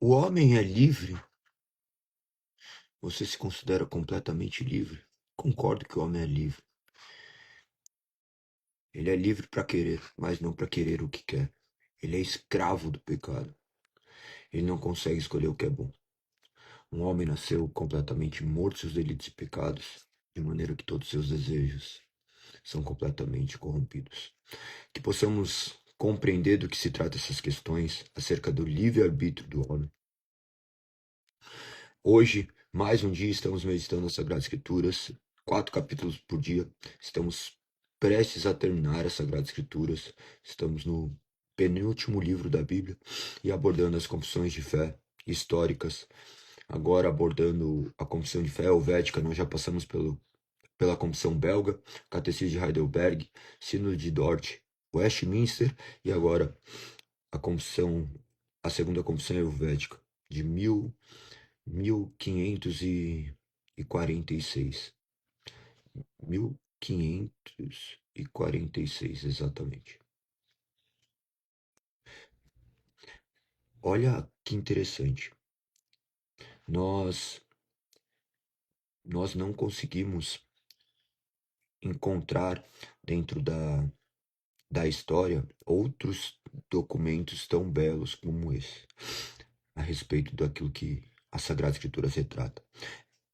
O homem é livre? Você se considera completamente livre? Concordo que o homem é livre. Ele é livre para querer, mas não para querer o que quer. Ele é escravo do pecado. Ele não consegue escolher o que é bom. Um homem nasceu completamente morto seus delitos e pecados, de maneira que todos seus desejos são completamente corrompidos. Que possamos compreender do que se trata essas questões acerca do livre-arbítrio do homem. Hoje, mais um dia, estamos meditando as Sagradas Escrituras, 4 capítulos por dia. Estamos prestes a terminar as Sagradas Escrituras. Estamos no penúltimo livro da Bíblia e abordando as confissões de fé históricas. Agora abordando a confissão de fé helvética, nós já passamos pela confissão belga, Catecismo de Heidelberg, Sínodo de Dort, Westminster e agora a segunda confissão helvética de 1546. 1546, exatamente. Olha que interessante. Nós não conseguimos encontrar dentro da história outros documentos tão belos como esse, a respeito daquilo que a Sagrada Escritura retrata.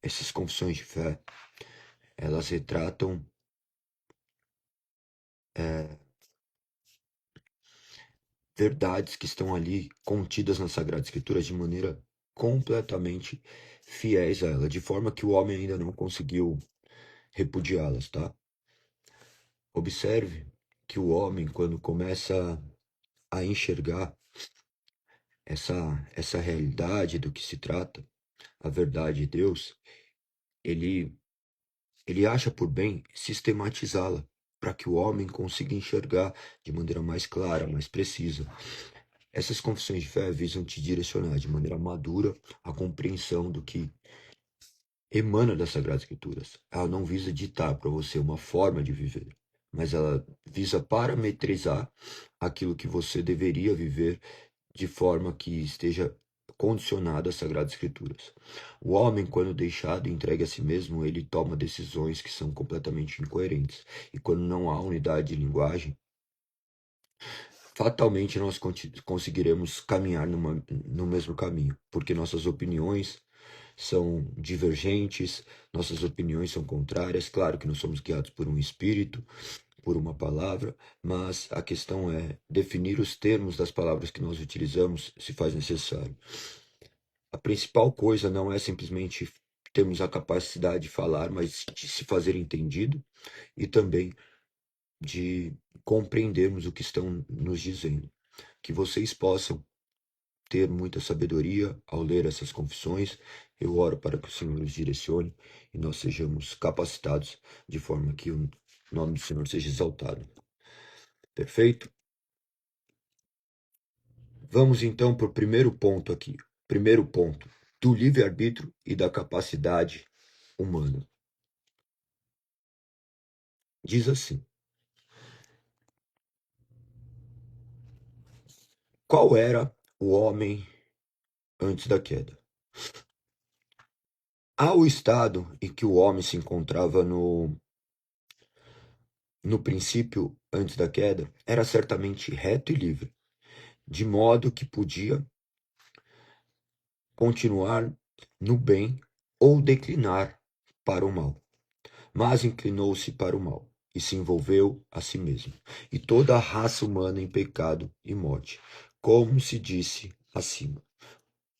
Essas confissões de fé, elas retratam verdades que estão ali contidas na Sagrada Escritura de maneira completamente fiéis a ela, de forma que o homem ainda não conseguiu repudiá-las, tá? Observe que o homem, quando começa a enxergar essa realidade do que se trata, a verdade de Deus, ele acha por bem sistematizá-la, para que o homem consiga enxergar de maneira mais clara, mais precisa. Essas confissões de fé visam te direcionar de maneira madura a compreensão do que emana das Sagradas Escrituras. Ela não visa ditar para você uma forma de viver, mas ela visa parametrizar aquilo que você deveria viver de forma que esteja condicionado às Sagradas Escrituras. O homem, quando deixado e entregue a si mesmo, ele toma decisões que são completamente incoerentes. E quando não há unidade de linguagem, fatalmente nós conseguiremos caminhar no mesmo caminho, porque nossas opiniões são divergentes, nossas opiniões são contrárias. Claro que nós somos guiados por um espírito, por uma palavra, mas a questão é definir os termos das palavras que nós utilizamos se faz necessário. A principal coisa não é simplesmente termos a capacidade de falar, mas de se fazer entendido e também de compreendermos o que estão nos dizendo. Que vocês possam ter muita sabedoria ao ler essas confissões. Eu oro para que o Senhor nos direcione e nós sejamos capacitados de forma que o nome do Senhor seja exaltado. Perfeito? Vamos então para o primeiro ponto aqui. Primeiro ponto, do livre-arbítrio e da capacidade humana. Diz assim: qual era o homem antes da queda? Ao estado em que o homem se encontrava no princípio antes da queda, era certamente reto e livre, de modo que podia continuar no bem ou declinar para o mal. Mas inclinou-se para o mal e se envolveu a si mesmo, e toda a raça humana em pecado e morte, como se disse acima.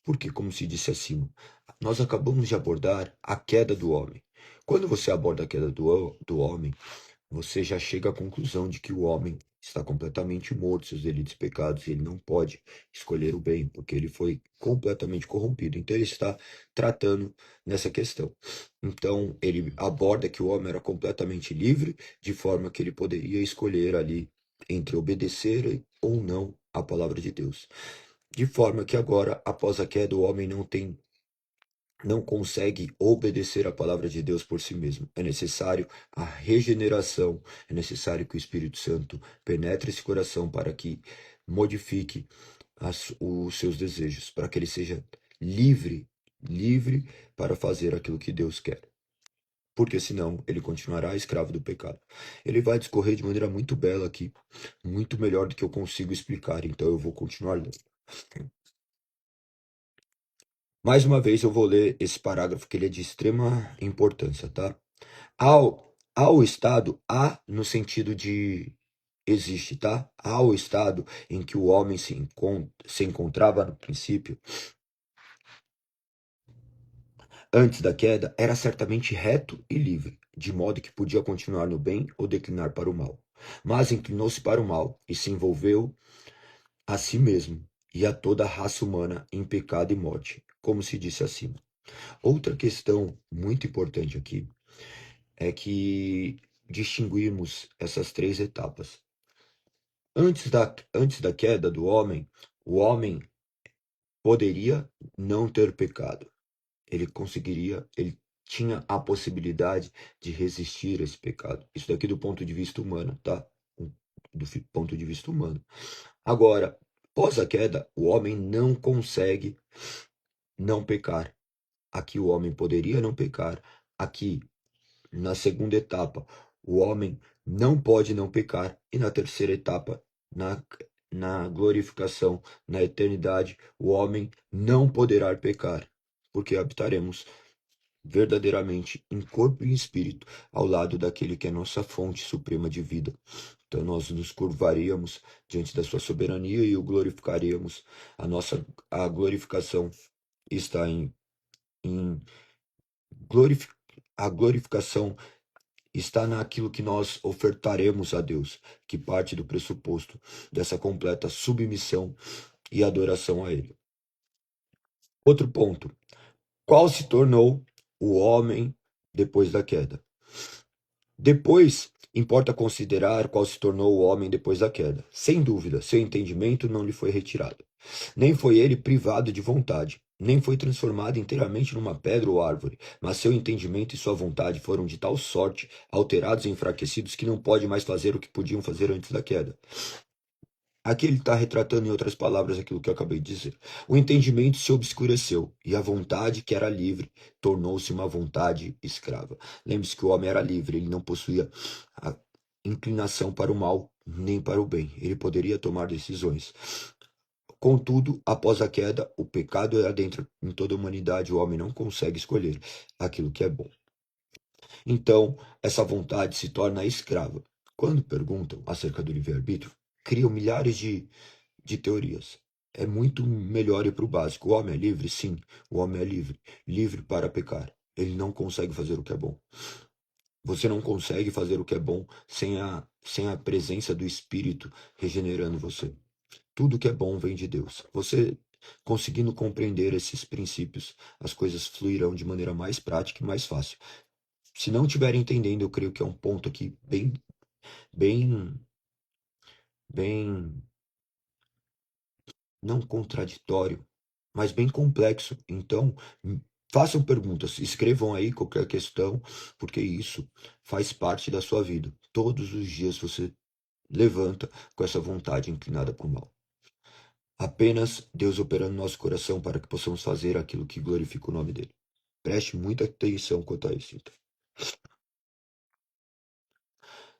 Por que como se disse acima? Nós acabamos de abordar a queda do homem. Quando você aborda a queda do homem, você já chega à conclusão de que o homem está completamente morto, seus delitos e pecados, e ele não pode escolher o bem, porque ele foi completamente corrompido. Então ele está tratando nessa questão. Então ele aborda que o homem era completamente livre, de forma que ele poderia escolher ali entre obedecer ou não à palavra de Deus. De forma que agora, após a queda, o homem não consegue obedecer a palavra de Deus por si mesmo. É necessário a regeneração, é necessário que o Espírito Santo penetre esse coração para que modifique os seus desejos, para que ele seja livre para fazer aquilo que Deus quer. Porque senão ele continuará escravo do pecado. Ele vai discorrer de maneira muito bela aqui, muito melhor do que eu consigo explicar, então eu vou continuar lendo. Mais uma vez eu vou ler esse parágrafo que ele é de extrema importância, tá? Ao estado, há no sentido de existe, tá? Ao estado em que o homem se encontrava no princípio, antes da queda, era certamente reto e livre, de modo que podia continuar no bem ou declinar para o mal. Mas inclinou-se para o mal e se envolveu a si mesmo e a toda a raça humana em pecado e morte, como se disse acima. Outra questão muito importante aqui é que distinguirmos essas três etapas. Antes da queda do homem, o homem poderia não ter pecado. Ele tinha a possibilidade de resistir a esse pecado. Isso daqui do ponto de vista humano, tá? Ponto de vista humano. Agora, após a queda, o homem não consegue não pecar. Aqui o homem poderia não pecar. Aqui, na segunda etapa, o homem não pode não pecar. E na terceira etapa, na glorificação, na eternidade, o homem não poderá pecar, porque habitaremos verdadeiramente em corpo e em espírito ao lado daquele que é nossa fonte suprema de vida. Então nós nos curvaríamos diante da sua soberania e o glorificaríamos. A glorificação está em a glorificação está naquilo que nós ofertaremos a Deus, que parte do pressuposto dessa completa submissão e adoração a Ele. Outro ponto. Qual se tornou o homem depois da queda? Depois, importa considerar qual se tornou o homem depois da queda. Sem dúvida, seu entendimento não lhe foi retirado. Nem foi ele privado de vontade, nem foi transformado inteiramente numa pedra ou árvore, mas seu entendimento e sua vontade foram de tal sorte alterados e enfraquecidos que não pode mais fazer o que podiam fazer antes da queda. Aqui ele está retratando, em outras palavras, aquilo que eu acabei de dizer. O entendimento se obscureceu, e a vontade que era livre tornou-se uma vontade escrava. Lembre-se que o homem era livre, ele não possuía a inclinação para o mal nem para o bem. Ele poderia tomar decisões. Contudo, após a queda, o pecado era dentro em toda a humanidade, o homem não consegue escolher aquilo que é bom. Então, essa vontade se torna escrava. Quando perguntam acerca do livre-arbítrio, criam milhares de teorias. É muito melhor ir para o básico. O homem é livre? Sim, o homem é livre. Livre para pecar. Ele não consegue fazer o que é bom. Você não consegue fazer o que é bom sem a presença do Espírito regenerando você. Tudo que é bom vem de Deus. Você conseguindo compreender esses princípios, as coisas fluirão de maneira mais prática e mais fácil. Se não estiver entendendo, eu creio que é um ponto aqui bem, bem, não contraditório, mas bem complexo. Então, façam perguntas, escrevam aí qualquer questão, porque isso faz parte da sua vida. Todos os dias você levanta com essa vontade inclinada para o mal. Apenas Deus operando no nosso coração para que possamos fazer aquilo que glorifica o nome dele. Preste muita atenção quanto a isso, então.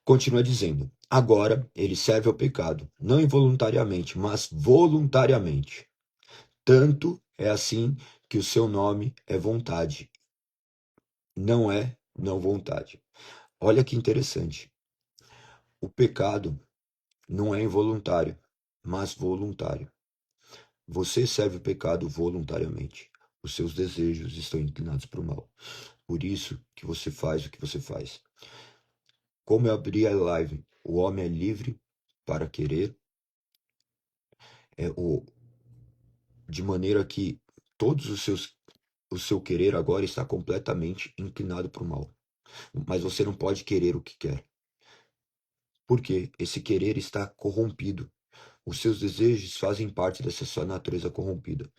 Continua dizendo: agora ele serve ao pecado, não involuntariamente, mas voluntariamente. Tanto é assim que o seu nome é vontade, não é não vontade. Olha que interessante. O pecado não é involuntário, mas voluntário. Você serve o pecado voluntariamente. Os seus desejos estão inclinados para o mal. Por isso que você faz o que você faz. Como eu abri a live, o homem é livre para querer, de maneira que o seu querer agora está completamente inclinado para o mal. Mas você não pode querer o que quer. Porque esse querer está corrompido. Os seus desejos fazem parte dessa sua natureza corrompida.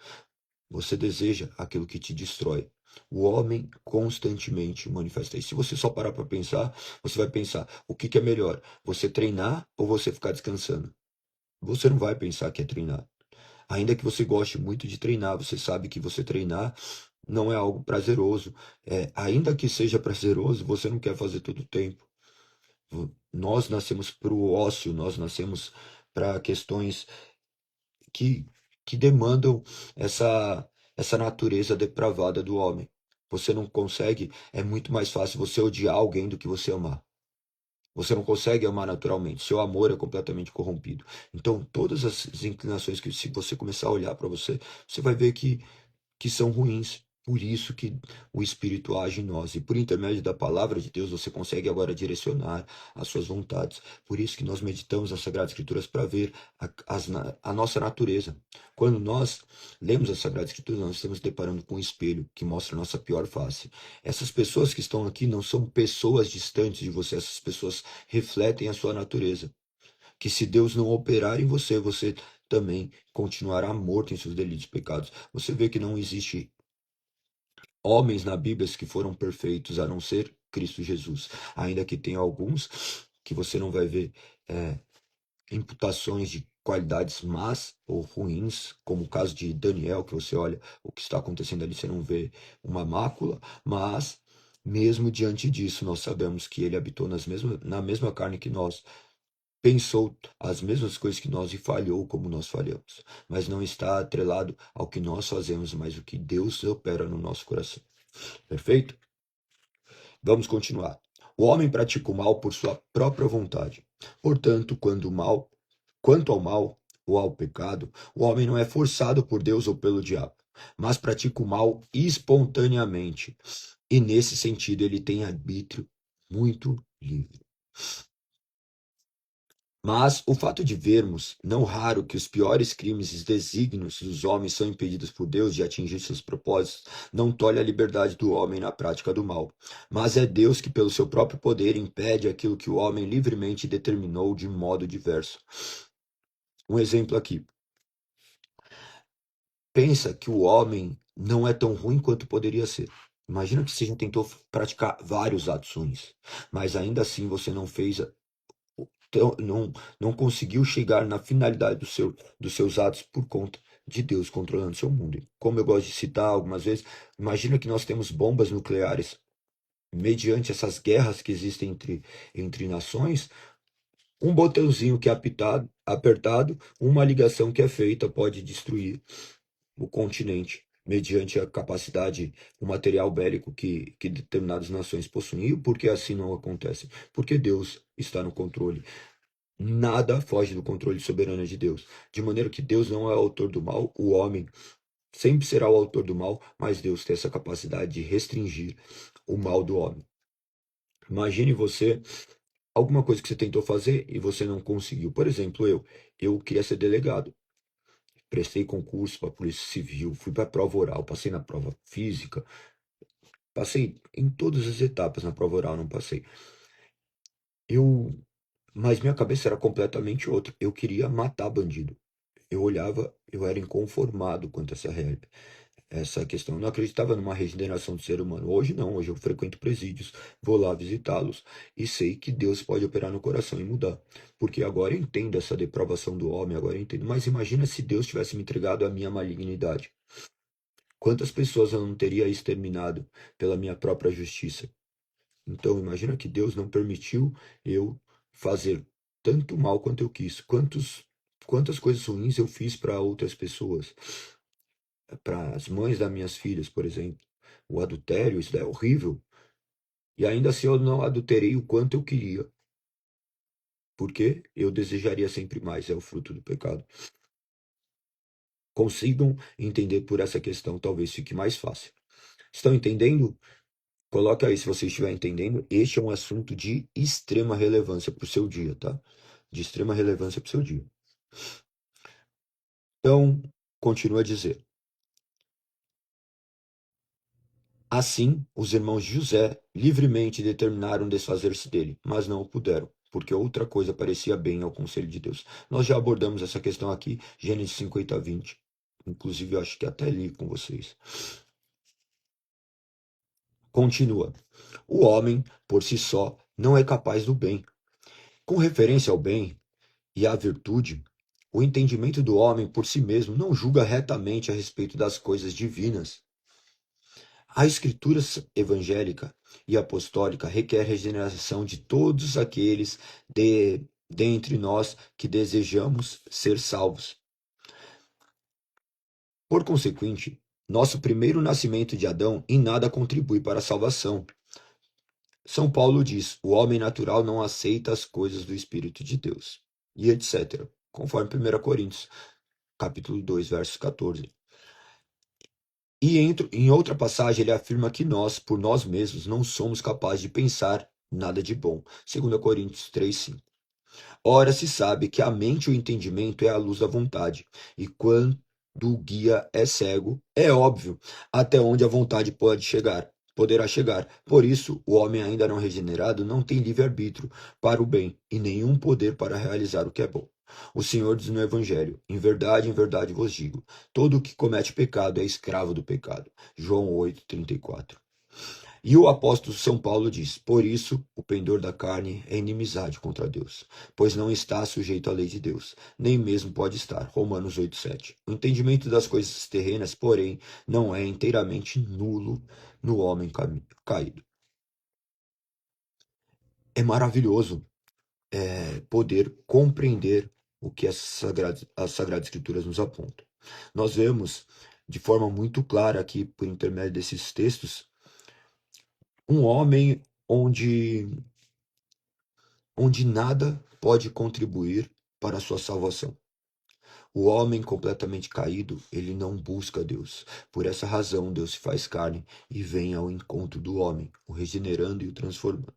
Você deseja aquilo que te destrói. O homem constantemente manifesta isso. Se você só parar para pensar, você vai pensar, o que é melhor? Você treinar ou você ficar descansando? Você não vai pensar que é treinar. Ainda que você goste muito de treinar, você sabe que você treinar não é algo prazeroso. Ainda que seja prazeroso, você não quer fazer todo o tempo. Nós nascemos para o ócio, nós nascemos para questões que, que demandam essa, essa natureza depravada do homem. Você não consegue, é muito mais fácil você odiar alguém do que você amar. Você não consegue amar naturalmente. Seu amor é completamente corrompido. Então, todas as inclinações que se você começar a olhar para você, você vai ver que são ruins. Por isso que o Espírito age em nós. E por intermédio da palavra de Deus, você consegue agora direcionar as suas vontades. Por isso que nós meditamos nas Sagradas Escrituras para ver a nossa natureza. Quando nós lemos as Sagradas Escrituras, nós estamos deparando com um espelho que mostra a nossa pior face. Essas pessoas que estão aqui não são pessoas distantes de você, essas pessoas refletem a sua natureza. Que se Deus não operar em você, você também continuará morto em seus delitos e pecados. Você vê que não existe homens na Bíblia que foram perfeitos, a não ser Cristo Jesus. Ainda que tenha alguns que você não vai ver é, imputações de qualidades más ou ruins, como o caso de Daniel, que você olha o que está acontecendo ali, você não vê uma mácula, mas mesmo diante disso, nós sabemos que ele habitou na mesma carne que nós, pensou as mesmas coisas que nós e falhou como nós falhamos, mas não está atrelado ao que nós fazemos, mas o que Deus opera no nosso coração. Perfeito? Vamos continuar. O homem pratica o mal por sua própria vontade. Portanto, quanto ao mal ou ao pecado, o homem não é forçado por Deus ou pelo diabo, mas pratica o mal espontaneamente. E nesse sentido ele tem arbítrio muito livre. Mas o fato de vermos, não raro, que os piores crimes e desígnios dos homens são impedidos por Deus de atingir seus propósitos, não tolhe a liberdade do homem na prática do mal. Mas é Deus que, pelo seu próprio poder, impede aquilo que o homem livremente determinou de modo diverso. Um exemplo aqui. Pensa que o homem não é tão ruim quanto poderia ser. Imagina que você já tentou praticar vários atos ruins, mas ainda assim você não fez não conseguiu chegar na finalidade dos seus atos por conta de Deus controlando seu mundo. Como eu gosto de citar algumas vezes, imagina que nós temos bombas nucleares. Mediante essas guerras que existem entre nações, um botãozinho que é apertado, uma ligação que é feita pode destruir o continente, mediante a capacidade, o material bélico que determinadas nações possuem. E por que assim não acontece? Porque Deus está no controle. Nada foge do controle soberano de Deus. De maneira que Deus não é o autor do mal, o homem sempre será o autor do mal, mas Deus tem essa capacidade de restringir o mal do homem. Imagine você, alguma coisa que você tentou fazer e você não conseguiu. Por exemplo, eu queria ser delegado. Prestei concurso para a Polícia Civil, fui para a prova oral, passei na prova física, passei em todas as etapas na prova oral, não passei. Mas minha cabeça era completamente outra. Eu queria matar bandido. Eu olhava, eu era inconformado quanto a essa questão. Eu não acreditava numa regeneração do ser humano. Hoje não, hoje eu frequento presídios, vou lá visitá-los e sei que Deus pode operar no coração e mudar. Porque agora eu entendo essa depravação do homem, agora eu entendo. Mas imagina se Deus tivesse me entregado a minha malignidade. Quantas pessoas eu não teria exterminado pela minha própria justiça? Então, imagina que Deus não permitiu eu fazer tanto mal quanto eu quis. Quantas coisas ruins eu fiz para outras pessoas, para as mães das minhas filhas, por exemplo. O adultério, isso é horrível. E ainda assim eu não adulterei o quanto eu queria, porque eu desejaria sempre mais, é o fruto do pecado. Consigam entender por essa questão, talvez fique mais fácil. Estão entendendo? Coloca aí se você estiver entendendo. Este é um assunto de extrema relevância para o seu dia, tá? De extrema relevância para o seu dia. Então, continua a dizer. Assim, os irmãos de José livremente determinaram desfazer-se dele, mas não o puderam, porque outra coisa parecia bem ao conselho de Deus. Nós já abordamos essa questão aqui, Gênesis 50 a 20. Inclusive, eu acho que até li com vocês. Continua. O homem, por si só, não é capaz do bem. Com referência ao bem e à virtude, O entendimento do homem por si mesmo não julga retamente a respeito das coisas divinas. A escritura evangélica e apostólica requer regeneração de todos aqueles dentre nós que desejamos ser salvos. Por consequente, nosso primeiro nascimento de Adão em nada contribui para a salvação. São Paulo diz: o homem natural não aceita as coisas do Espírito de Deus, e etc. Conforme 1 Coríntios, capítulo 2, versos 14. E em outra passagem ele afirma que nós, por nós mesmos, não somos capazes de pensar nada de bom. 2 Coríntios 3:5. Ora, se sabe que a mente e o entendimento é a luz da vontade, e quando o guia é cego, é óbvio até onde a vontade poderá chegar. Por isso, o homem ainda não regenerado não tem livre-arbítrio para o bem e nenhum poder para realizar o que é bom. O Senhor diz no Evangelho: em verdade vos digo, todo o que comete pecado é escravo do pecado. João 8:34. E o apóstolo São Paulo diz: por isso, o pendor da carne é inimizade contra Deus, pois não está sujeito à lei de Deus, nem mesmo pode estar. Romanos 8:7. O entendimento das coisas terrenas, porém, não é inteiramente nulo no homem caído. É maravilhoso poder compreender o que as Sagradas Escrituras nos apontam. Nós vemos de forma muito clara aqui, por intermédio desses textos, um homem onde nada pode contribuir para a sua salvação. O homem completamente caído, ele não busca Deus. Por essa razão, Deus se faz carne e vem ao encontro do homem, o regenerando e o transformando.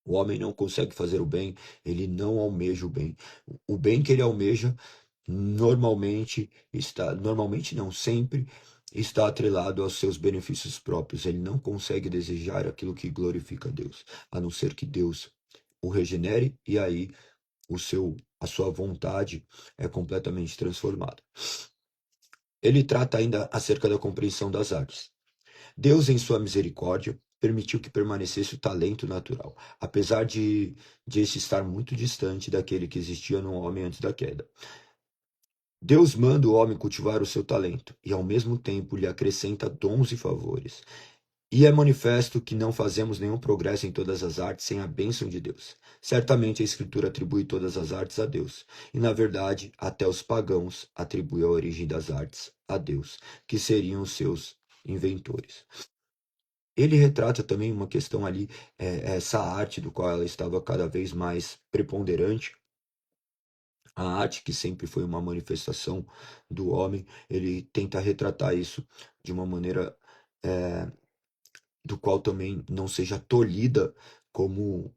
O homem não consegue fazer o bem, ele não almeja o bem. O bem que ele almeja normalmente não, sempre está atrelado aos seus benefícios próprios. Ele não consegue desejar aquilo que glorifica a Deus, a não ser que Deus o regenere e aí a sua vontade é completamente transformada. Ele trata ainda acerca da compreensão das artes. Deus, em sua misericórdia, permitiu que permanecesse o talento natural, apesar de este estar muito distante daquele que existia no homem antes da queda. Deus manda o homem cultivar o seu talento e, ao mesmo tempo, lhe acrescenta dons e favores. E é manifesto que não fazemos nenhum progresso em todas as artes sem a bênção de Deus. Certamente a Escritura atribui todas as artes a Deus, e na verdade até os pagãos atribuem a origem das artes a Deus, que seriam os seus inventores. Ele retrata também uma questão ali, essa arte do qual ela estava cada vez mais preponderante, a arte que sempre foi uma manifestação do homem, ele tenta retratar isso de uma maneira do qual também não seja tolhida como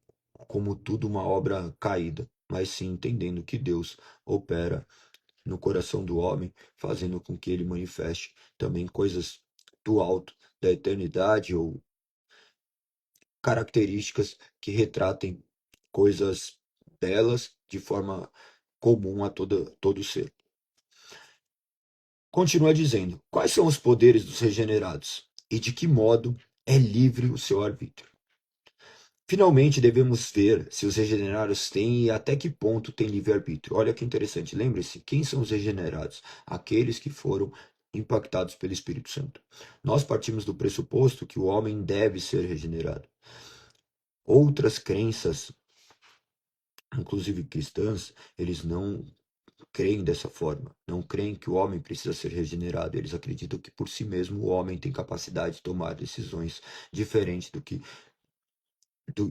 tudo uma obra caída, mas sim entendendo que Deus opera no coração do homem, fazendo com que ele manifeste também coisas do alto, da eternidade ou características que retratem coisas belas de forma comum a todo ser. Continua dizendo: quais são os poderes dos regenerados e de que modo é livre o seu arbítrio? Finalmente, devemos ver se os regenerados têm e até que ponto têm livre-arbítrio. Olha que interessante, lembre-se, quem são os regenerados? Aqueles que foram impactados pelo Espírito Santo. Nós partimos do pressuposto que o homem deve ser regenerado. Outras crenças, inclusive cristãs, eles não creem dessa forma, não creem que o homem precisa ser regenerado. Eles acreditam que por si mesmo o homem tem capacidade de tomar decisões diferentes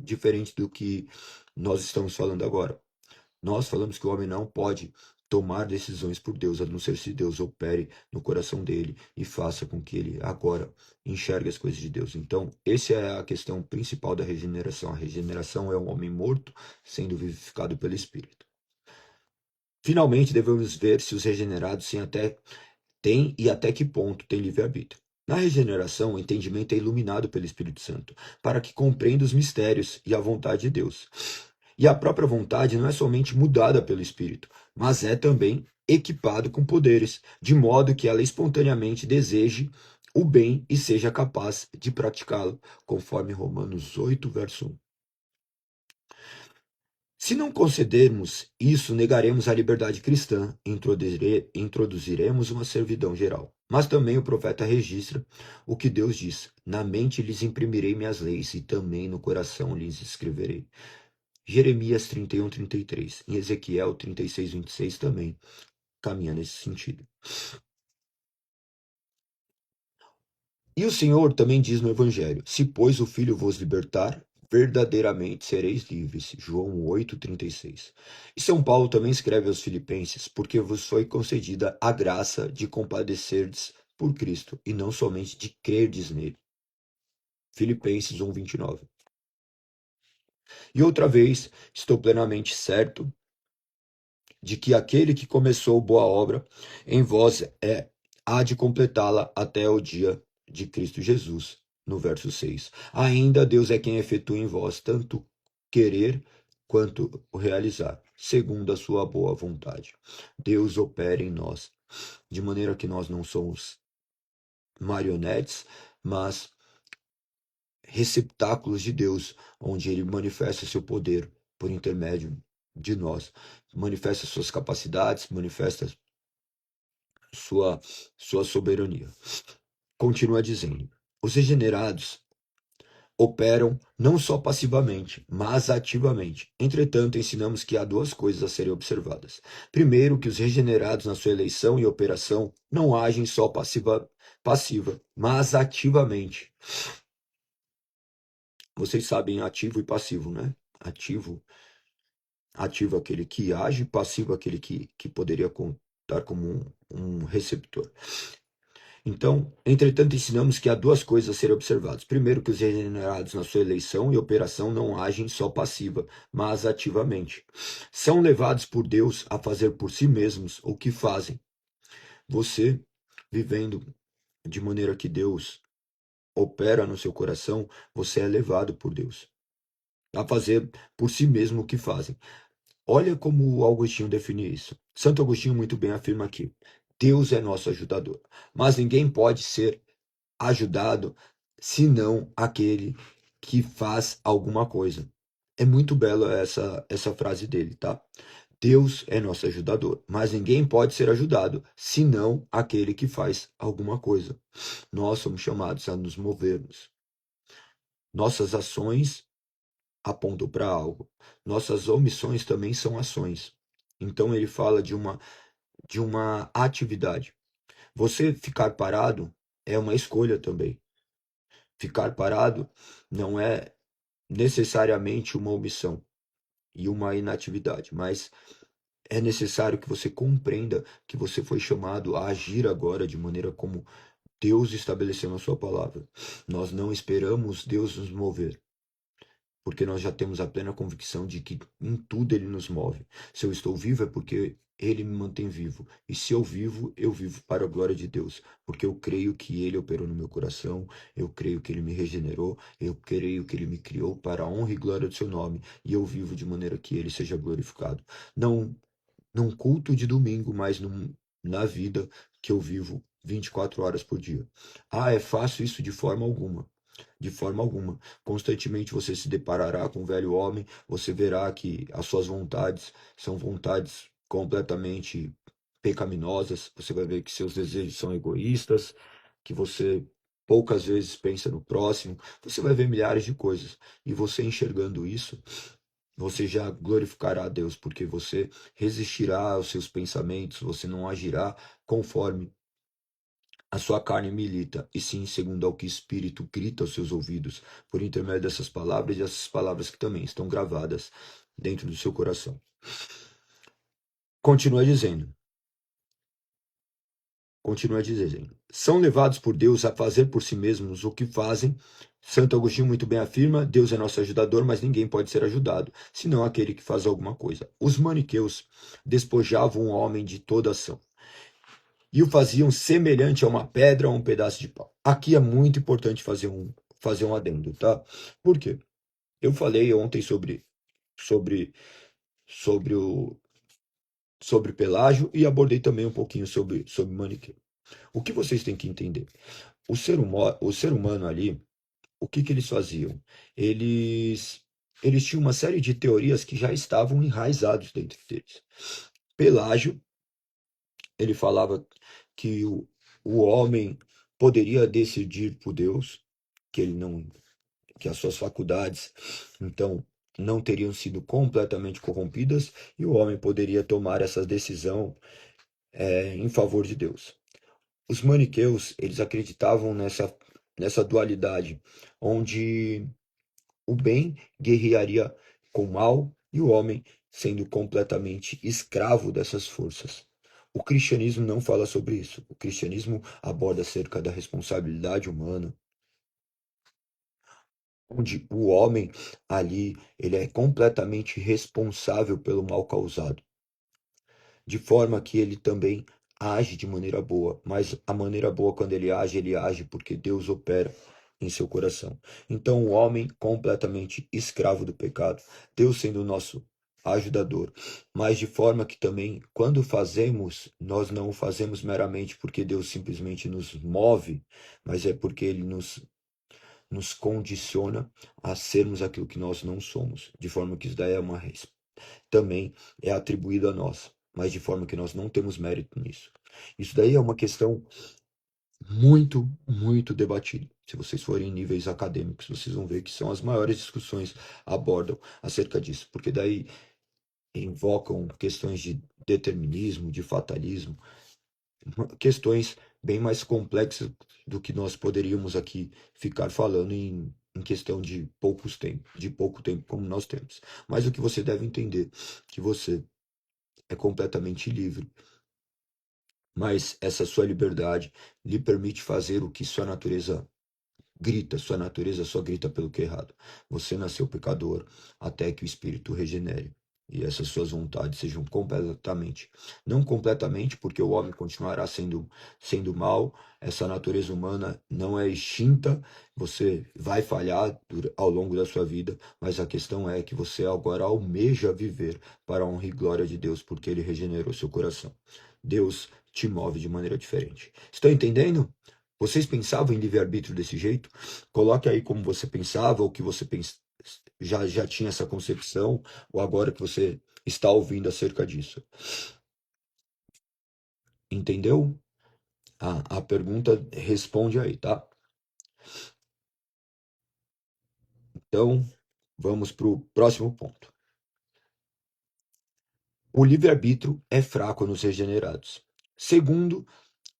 diferente do que nós estamos falando agora. Nós falamos que o homem não pode tomar decisões por Deus, a não ser se Deus opere no coração dele e faça com que ele agora enxergue as coisas de Deus. Então, essa é a questão principal da regeneração. A regeneração é um homem morto sendo vivificado pelo Espírito. Finalmente, devemos ver se os regenerados têm e até que ponto têm livre-arbítrio. Na regeneração, o entendimento é iluminado pelo Espírito Santo, para que compreenda os mistérios e a vontade de Deus. E a própria vontade não é somente mudada pelo Espírito, mas é também equipado com poderes, de modo que ela espontaneamente deseje o bem e seja capaz de praticá-lo, conforme Romanos 8, verso 1. Se não concedermos isso, negaremos a liberdade cristã, introduziremos uma servidão geral. Mas também o profeta registra o que Deus diz: na mente lhes imprimirei minhas leis e também no coração lhes escreverei. Jeremias 31, 33. Em Ezequiel 36, 26 também caminha nesse sentido. E o Senhor também diz no Evangelho: se, pois, o Filho vos libertar, verdadeiramente sereis livres. João 8,36. E São Paulo também escreve aos Filipenses: porque vos foi concedida a graça de compadecerdes por Cristo, e não somente de crerdes nele. Filipenses 1,29. E outra vez, estou plenamente certo de que aquele que começou boa obra em vós há de completá-la até o dia de Cristo Jesus. No verso 6. Ainda Deus é quem efetua em vós tanto querer quanto o realizar, segundo a sua boa vontade. Deus opera em nós, de maneira que nós não somos marionetes, mas receptáculos de Deus, onde ele manifesta seu poder por intermédio de nós, manifesta suas capacidades, manifesta sua, sua soberania. Continua dizendo: os regenerados operam não só passivamente, mas ativamente. Entretanto, ensinamos que há duas coisas a serem observadas. Primeiro, que os regenerados na sua eleição e operação não agem só passiva, mas ativamente. Vocês sabem ativo e passivo, né? Ativo aquele que age, passivo aquele que poderia contar como um receptor. Então, entretanto, ensinamos que há duas coisas a serem observadas. Primeiro, que os regenerados na sua eleição e operação não agem só passiva, mas ativamente. São levados por Deus a fazer por si mesmos o que fazem. Você, vivendo de maneira que Deus opera no seu coração, você é levado por Deus a fazer por si mesmo o que fazem. Olha como o Agostinho define isso. Santo Agostinho muito bem afirma aqui: Deus é nosso ajudador, mas ninguém pode ser ajudado senão aquele que faz alguma coisa. É muito bela essa frase dele, tá? Deus é nosso ajudador, mas ninguém pode ser ajudado senão aquele que faz alguma coisa. Nós somos chamados a nos movermos. Nossas ações apontam para algo. Nossas omissões também são ações. Então ele fala de uma atividade. Você ficar parado é uma escolha também. Ficar parado não é necessariamente uma omissão e uma inatividade, mas é necessário que você compreenda que você foi chamado a agir agora de maneira como Deus estabeleceu na sua palavra. Nós não esperamos Deus nos mover, porque nós já temos a plena convicção de que em tudo Ele nos move. Se eu estou vivo é porque Ele me mantém vivo. E se eu vivo para a glória de Deus, porque eu creio que Ele operou no meu coração, eu creio que Ele me regenerou, eu creio que Ele me criou para a honra e glória do Seu nome, e eu vivo de maneira que Ele seja glorificado. Não num culto de domingo, mas na vida que eu vivo 24 horas por dia. Ah, é fácil isso de forma alguma. De forma alguma. Constantemente você se deparará com o velho homem, você verá que as suas vontades são vontades completamente pecaminosas, você vai ver que seus desejos são egoístas, que você poucas vezes pensa no próximo, você vai ver milhares de coisas. E você enxergando isso, você já glorificará a Deus, porque você resistirá aos seus pensamentos, você não agirá conforme a sua carne milita, e sim segundo ao que o Espírito grita aos seus ouvidos, por intermédio dessas palavras e essas palavras que também estão gravadas dentro do seu coração. Continua dizendo, são levados por Deus a fazer por si mesmos o que fazem. Santo Agostinho muito bem afirma, Deus é nosso ajudador, mas ninguém pode ser ajudado, senão aquele que faz alguma coisa. Os maniqueus despojavam o homem de toda ação e o faziam semelhante a uma pedra ou um pedaço de pau. Aqui é muito importante fazer um adendo, tá? Por quê? Eu falei ontem sobre, sobre o sobre Pelágio e abordei também um pouquinho sobre Maniqueu. O que vocês têm que entender? O ser humano ali, o que eles faziam? Eles eles tinham uma série de teorias que já estavam enraizados dentro deles. Pelágio, ele falava que o homem poderia decidir por Deus, que ele não, que as suas faculdades, então, não teriam sido completamente corrompidas e o homem poderia tomar essa decisão em favor de Deus. Os maniqueus, eles acreditavam nessa dualidade, onde o bem guerrearia com o mal e o homem sendo completamente escravo dessas forças. O cristianismo não fala sobre isso. O cristianismo aborda acerca da responsabilidade humana, onde o homem ali, ele é completamente responsável pelo mal causado, de forma que ele também age de maneira boa, mas a maneira boa quando ele age porque Deus opera em seu coração. Então, o homem completamente escravo do pecado, Deus sendo o nosso ajudador, mas de forma que também, quando fazemos, nós não o fazemos meramente porque Deus simplesmente nos move, mas é porque Ele nos condiciona a sermos aquilo que nós não somos, de forma que isso daí é também é atribuído a nós, mas de forma que nós não temos mérito nisso. Isso daí é uma questão muito, muito debatida. Se vocês forem em níveis acadêmicos, vocês vão ver que são as maiores discussões abordam acerca disso, porque daí invocam questões de determinismo, de fatalismo, questões bem mais complexas do que nós poderíamos aqui ficar falando em questão de pouco tempo como nós temos. Mas o que você deve entender, que você é completamente livre, mas essa sua liberdade lhe permite fazer o que sua natureza grita, sua natureza só grita pelo que é errado. Você nasceu pecador até que o Espírito regenere. E essas suas vontades sejam completamente, não completamente, porque o homem continuará sendo mal, essa natureza humana não é extinta, você vai falhar ao longo da sua vida, mas a questão é que você agora almeja viver para a honra e glória de Deus, porque Ele regenerou seu coração. Deus te move de maneira diferente. Estão entendendo? Vocês pensavam em livre-arbítrio desse jeito? Coloque aí como você pensava, ou que você já tinha essa concepção, ou agora que você está ouvindo acerca disso. Entendeu? A pergunta responde aí, tá? Então, vamos para o próximo ponto. O livre-arbítrio é fraco nos regenerados. Segundo,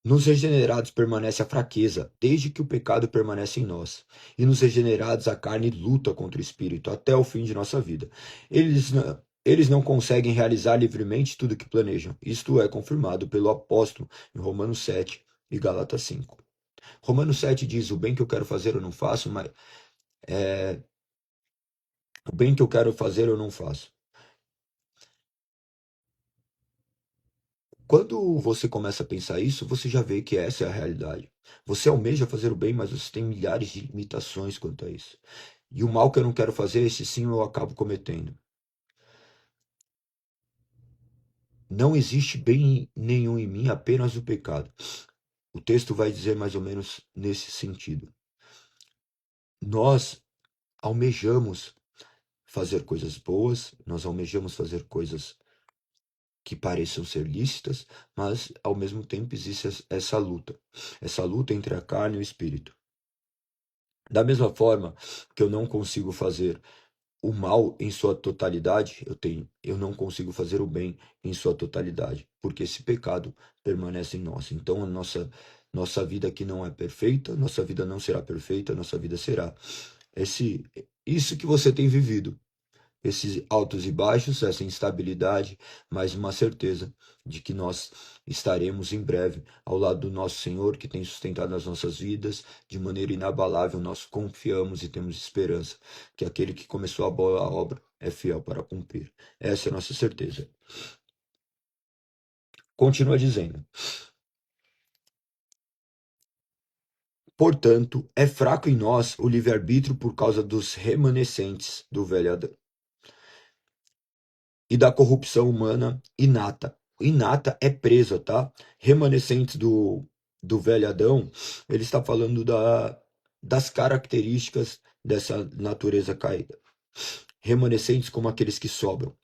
nos regenerados permanece a fraqueza, desde que o pecado permanece em nós. E nos regenerados a carne luta contra o espírito até o fim de nossa vida. Eles não conseguem realizar livremente tudo o que planejam. Isto é confirmado pelo apóstolo em Romanos 7 e Gálatas 5. Romanos 7 diz: o bem que eu quero fazer eu não faço, mas o bem que eu quero fazer eu não faço. Quando você começa a pensar isso, você já vê que essa é a realidade. Você almeja fazer o bem, mas você tem milhares de limitações quanto a isso. E o mal que eu não quero fazer, esse sim eu acabo cometendo. Não existe bem nenhum em mim, apenas o pecado. O texto vai dizer mais ou menos nesse sentido. Nós almejamos fazer coisas boas, nós almejamos fazer coisas que pareçam ser lícitas, mas ao mesmo tempo existe essa luta entre a carne e o espírito. Da mesma forma que eu não consigo fazer o mal em sua totalidade, eu não consigo fazer o bem em sua totalidade, porque esse pecado permanece em nós. Então a nossa vida aqui não é perfeita, nossa vida não será perfeita, nossa vida será isso que você tem vivido, esses altos e baixos, essa instabilidade, mas uma certeza de que nós estaremos em breve ao lado do nosso Senhor, que tem sustentado as nossas vidas de maneira inabalável. Nós confiamos e temos esperança que aquele que começou a boa obra é fiel para cumprir. Essa é a nossa certeza. Continua dizendo: portanto, é fraco em nós o livre-arbítrio por causa dos remanescentes do velho Adão e da corrupção humana inata. Inata é presa, tá? Remanescentes do velho Adão, ele está falando das características dessa natureza caída. remanescentes como aqueles que sobram,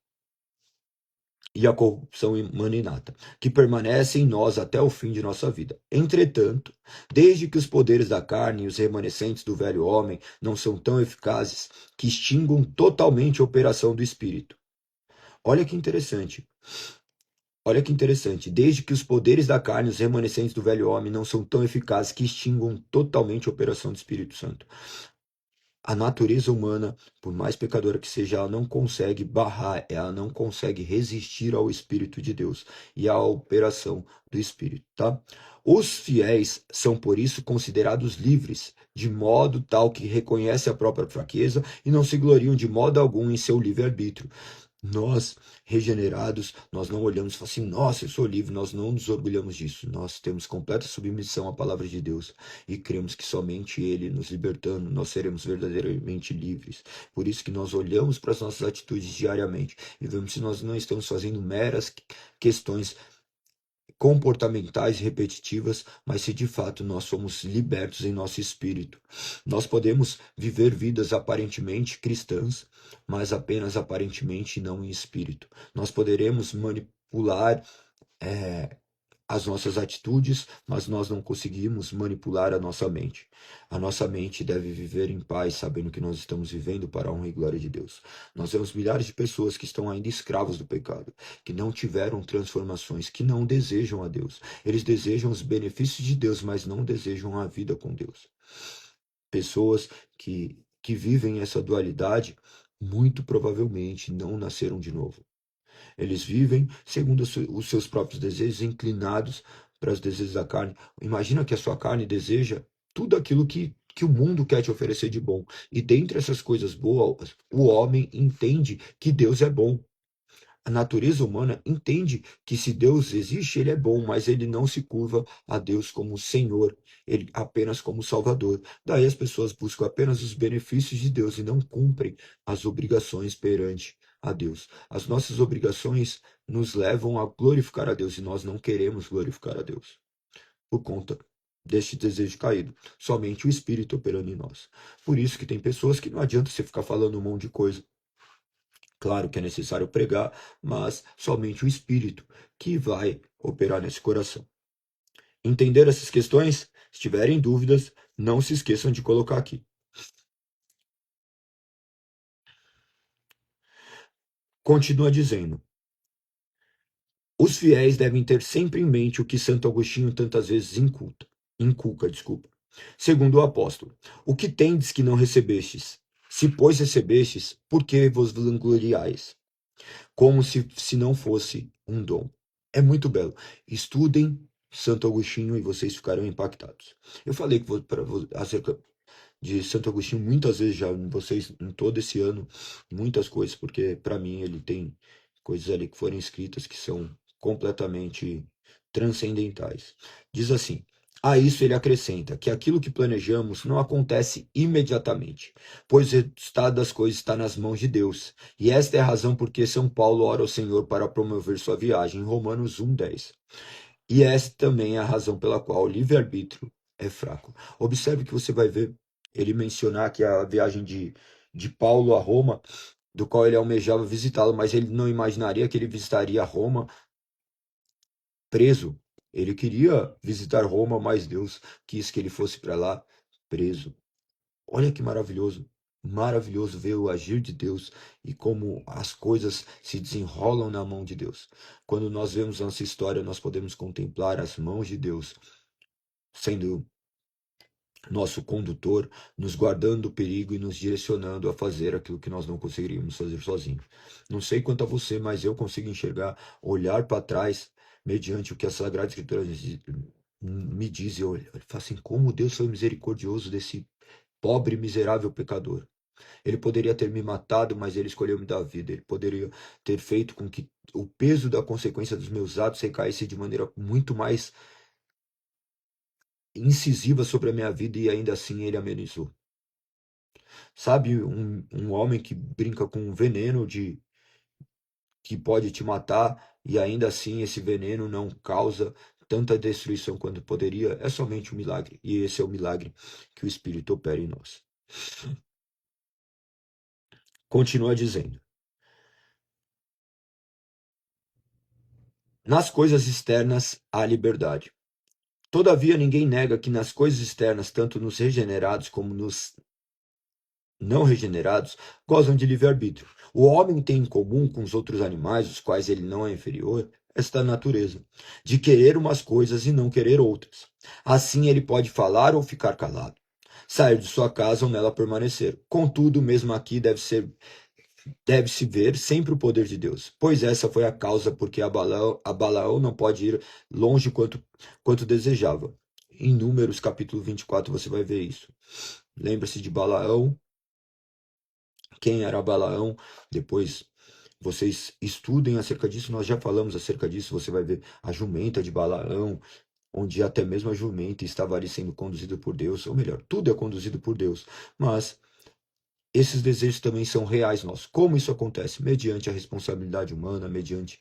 e a corrupção humana inata, que permanece em nós até o fim de nossa vida. Entretanto, desde que os poderes da carne e os remanescentes do velho homem não são tão eficazes que extinguam totalmente a operação do espírito. Olha que interessante. Olha que interessante. Desde que os poderes da carne e os remanescentes do velho homem não são tão eficazes que extinguam totalmente a operação do Espírito Santo. A natureza humana, por mais pecadora que seja, ela não consegue barrar, ela não consegue resistir ao Espírito de Deus e à operação do Espírito, tá? Os fiéis são, por isso, considerados livres, de modo tal que reconhecem a própria fraqueza e não se gloriam de modo algum em seu livre-arbítrio. Nós, regenerados, nós não olhamos e falamos assim, nossa, eu sou livre, nós não nos orgulhamos disso. Nós temos completa submissão à palavra de Deus e cremos que somente Ele, nos libertando, nós seremos verdadeiramente livres. Por isso que nós olhamos para as nossas atitudes diariamente e vemos se nós não estamos fazendo meras questões comportamentais repetitivas, mas se de fato nós somos libertos em nosso espírito. Nós podemos viver vidas aparentemente cristãs, mas apenas aparentemente não em espírito. Nós poderemos manipular as nossas atitudes, mas nós não conseguimos manipular a nossa mente. A nossa mente deve viver em paz, sabendo que nós estamos vivendo para a honra e glória de Deus. Nós vemos milhares de pessoas que estão ainda escravos do pecado, que não tiveram transformações, que não desejam a Deus. Eles desejam os benefícios de Deus, mas não desejam a vida com Deus. Pessoas que vivem essa dualidade, muito provavelmente não nasceram de novo. Eles vivem segundo os seus próprios desejos, inclinados para os desejos da carne. Imagina que a sua carne deseja tudo aquilo que o mundo quer te oferecer de bom. E dentre essas coisas boas, o homem entende que Deus é bom. A natureza humana entende que se Deus existe, ele é bom, mas ele não se curva a Deus como Senhor, ele apenas como Salvador. Daí as pessoas buscam apenas os benefícios de Deus e não cumprem as obrigações perante a Deus. As nossas obrigações nos levam a glorificar a Deus e nós não queremos glorificar a Deus por conta deste desejo caído. Somente o Espírito operando em nós. Por isso que tem pessoas que não adianta você ficar falando um monte de coisa. Claro que é necessário pregar, mas somente o Espírito que vai operar nesse coração. Entender essas questões? Se tiverem dúvidas, não se esqueçam de colocar aqui. Continua dizendo: os fiéis devem ter sempre em mente o que Santo Agostinho tantas vezes inculca, desculpa. Segundo o apóstolo: o que tendes que não recebestes? Se, pois, recebestes, por que vos vangloriais? Como se não fosse um dom. É muito belo. Estudem Santo Agostinho e vocês ficarão impactados. Eu falei acerca de Santo Agostinho muitas vezes já, vocês em todo esse ano, muitas coisas, porque para mim ele tem coisas ali que foram escritas que são completamente transcendentais. Diz assim: a isso ele acrescenta que aquilo que planejamos não acontece imediatamente, pois o resultado das coisas está nas mãos de Deus. E esta é a razão porque São Paulo ora ao Senhor para promover sua viagem, em Romanos 1:10. E esta também é a razão pela qual o livre-arbítrio é fraco. Observe que você vai ver ele mencionar que a viagem de Paulo a Roma, do qual ele almejava visitá-lo, mas ele não imaginaria que ele visitaria Roma preso. Ele queria visitar Roma, mas Deus quis que ele fosse para lá preso. Olha que maravilhoso. Maravilhoso ver o agir de Deus e como as coisas se desenrolam na mão de Deus. Quando nós vemos nossa história, nós podemos contemplar as mãos de Deus sendo nosso condutor, nos guardando do perigo e nos direcionando a fazer aquilo que nós não conseguiríamos fazer sozinhos. Não sei quanto a você, mas eu consigo enxergar, olhar para trás, mediante o que a Sagrada Escritura me diz, e eu falo assim, como Deus foi misericordioso desse pobre, miserável pecador. Ele poderia ter me matado, mas ele escolheu me dar vida. Ele poderia ter feito com que o peso da consequência dos meus atos recaísse de maneira muito mais incisiva sobre a minha vida e ainda assim ele amenizou. Sabe, um homem que brinca com um veneno que pode te matar e ainda assim esse veneno não causa tanta destruição quanto poderia, é somente um milagre. E esse é o milagre que o Espírito opera em nós. Continua dizendo: nas coisas externas há liberdade. Todavia, ninguém nega que nas coisas externas, tanto nos regenerados como nos não regenerados, gozam de livre-arbítrio. O homem tem em comum com os outros animais, os quais ele não é inferior, esta natureza, de querer umas coisas e não querer outras. Assim ele pode falar ou ficar calado, sair de sua casa ou nela permanecer. Contudo, mesmo aqui deve-se ver sempre o poder de Deus, pois essa foi a causa porque Balaão não pode ir longe quanto desejava. Em Números capítulo 24 você vai ver isso. Lembra-se de Balaão, quem era Balaão, depois vocês estudem acerca disso, nós já falamos acerca disso, você vai ver a jumenta de Balaão, onde até mesmo a jumenta estava ali sendo conduzida por Deus, ou melhor, tudo é conduzido por Deus, mas esses desejos também são reais nossos. Como isso acontece? Mediante a responsabilidade humana, mediante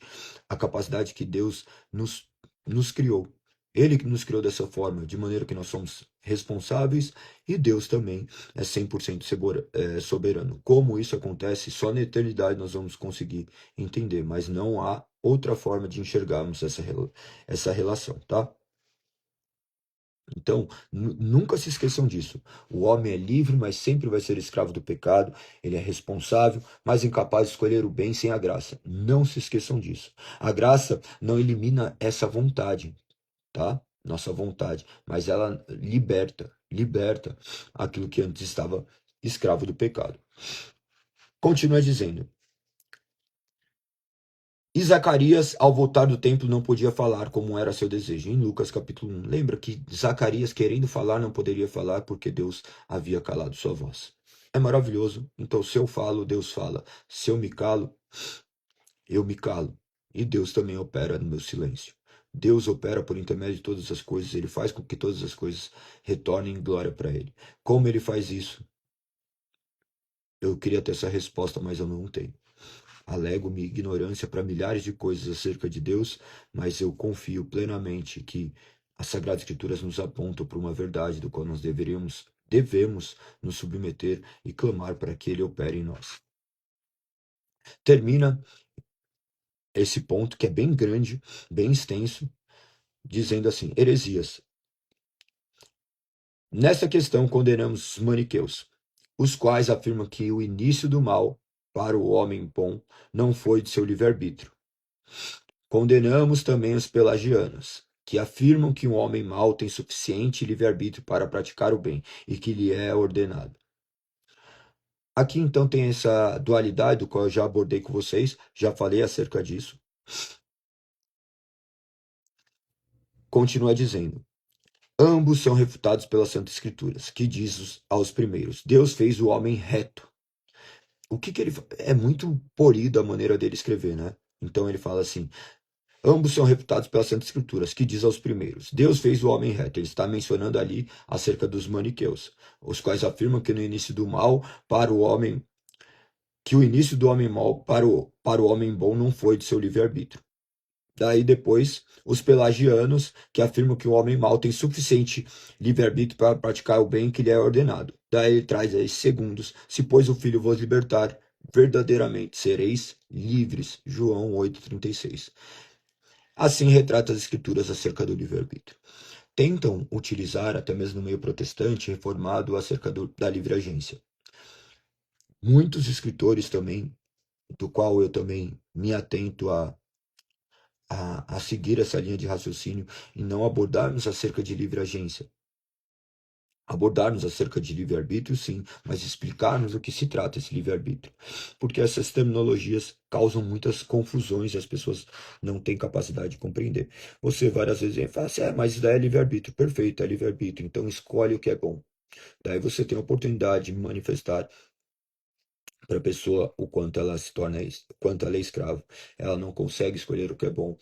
a capacidade que Deus nos criou. Ele que nos criou dessa forma, de maneira que nós somos responsáveis, e Deus também é 100% soberano. Como isso acontece, só na eternidade nós vamos conseguir entender, mas não há outra forma de enxergarmos essa relação, tá? Então, nunca se esqueçam disso. O homem é livre, mas sempre vai ser escravo do pecado. Ele é responsável, mas incapaz de escolher o bem sem a graça. Não se esqueçam disso. A graça não elimina essa vontade, tá? Nossa vontade, mas ela liberta aquilo que antes estava escravo do pecado. Continua dizendo: e Zacarias, ao voltar do templo, não podia falar como era seu desejo. Em Lucas capítulo 1, lembra que Zacarias, querendo falar, não poderia falar porque Deus havia calado sua voz. É maravilhoso. Então, se eu falo, Deus fala. Se eu me calo, eu me calo. E Deus também opera no meu silêncio. Deus opera por intermédio de todas as coisas. Ele faz com que todas as coisas retornem em glória para Ele. Como Ele faz isso? Eu queria ter essa resposta, mas eu não tenho. Alego minha ignorância para milhares de coisas acerca de Deus, mas eu confio plenamente que as Sagradas Escrituras nos apontam para uma verdade do qual nós devemos nos submeter e clamar para que Ele opere em nós. Termina esse ponto, que é bem grande, bem extenso, dizendo assim: heresias. Nesta questão condenamos os maniqueus, os quais afirmam que o início do mal para o homem bom não foi de seu livre-arbítrio. Condenamos também os pelagianos, que afirmam que um homem mau tem suficiente livre-arbítrio para praticar o bem e que lhe é ordenado. Aqui então tem essa dualidade, do qual eu já abordei com vocês, já falei acerca disso. Continua dizendo: ambos são refutados pelas Santas Escrituras, que diz aos primeiros: Deus fez o homem reto. O que ele é muito polido a maneira dele escrever, né? Então ele fala assim: ambos são reputados pelas Santas Escrituras, que diz aos primeiros: Deus fez o homem reto. Ele está mencionando ali acerca dos maniqueus, os quais afirmam que no início do mal para o homem, que o início do homem mau para o homem bom não foi de seu livre-arbítrio. Daí depois, os pelagianos, que afirmam que o homem mau tem suficiente livre-arbítrio para praticar o bem que lhe é ordenado. Daí ele traz aí segundos: se pois o Filho vos libertar, verdadeiramente sereis livres. João 8,36. Assim retrata as escrituras acerca do livre-arbítrio. Tentam utilizar, até mesmo no meio protestante reformado, acerca da livre agência. Muitos escritores também, do qual eu também me atento a seguir essa linha de raciocínio e não abordarmos acerca de livre agência. Abordarmos acerca de livre-arbítrio, sim, mas explicarmos o que se trata esse livre-arbítrio. Porque essas terminologias causam muitas confusões e as pessoas não têm capacidade de compreender. Você várias vezes fala assim: mas isso daí é livre-arbítrio. Perfeito, é livre-arbítrio, então escolhe o que é bom. Daí você tem a oportunidade de manifestar para a pessoa o quanto ela se torna, o quanto ela é escrava. Ela não consegue escolher o que é bom.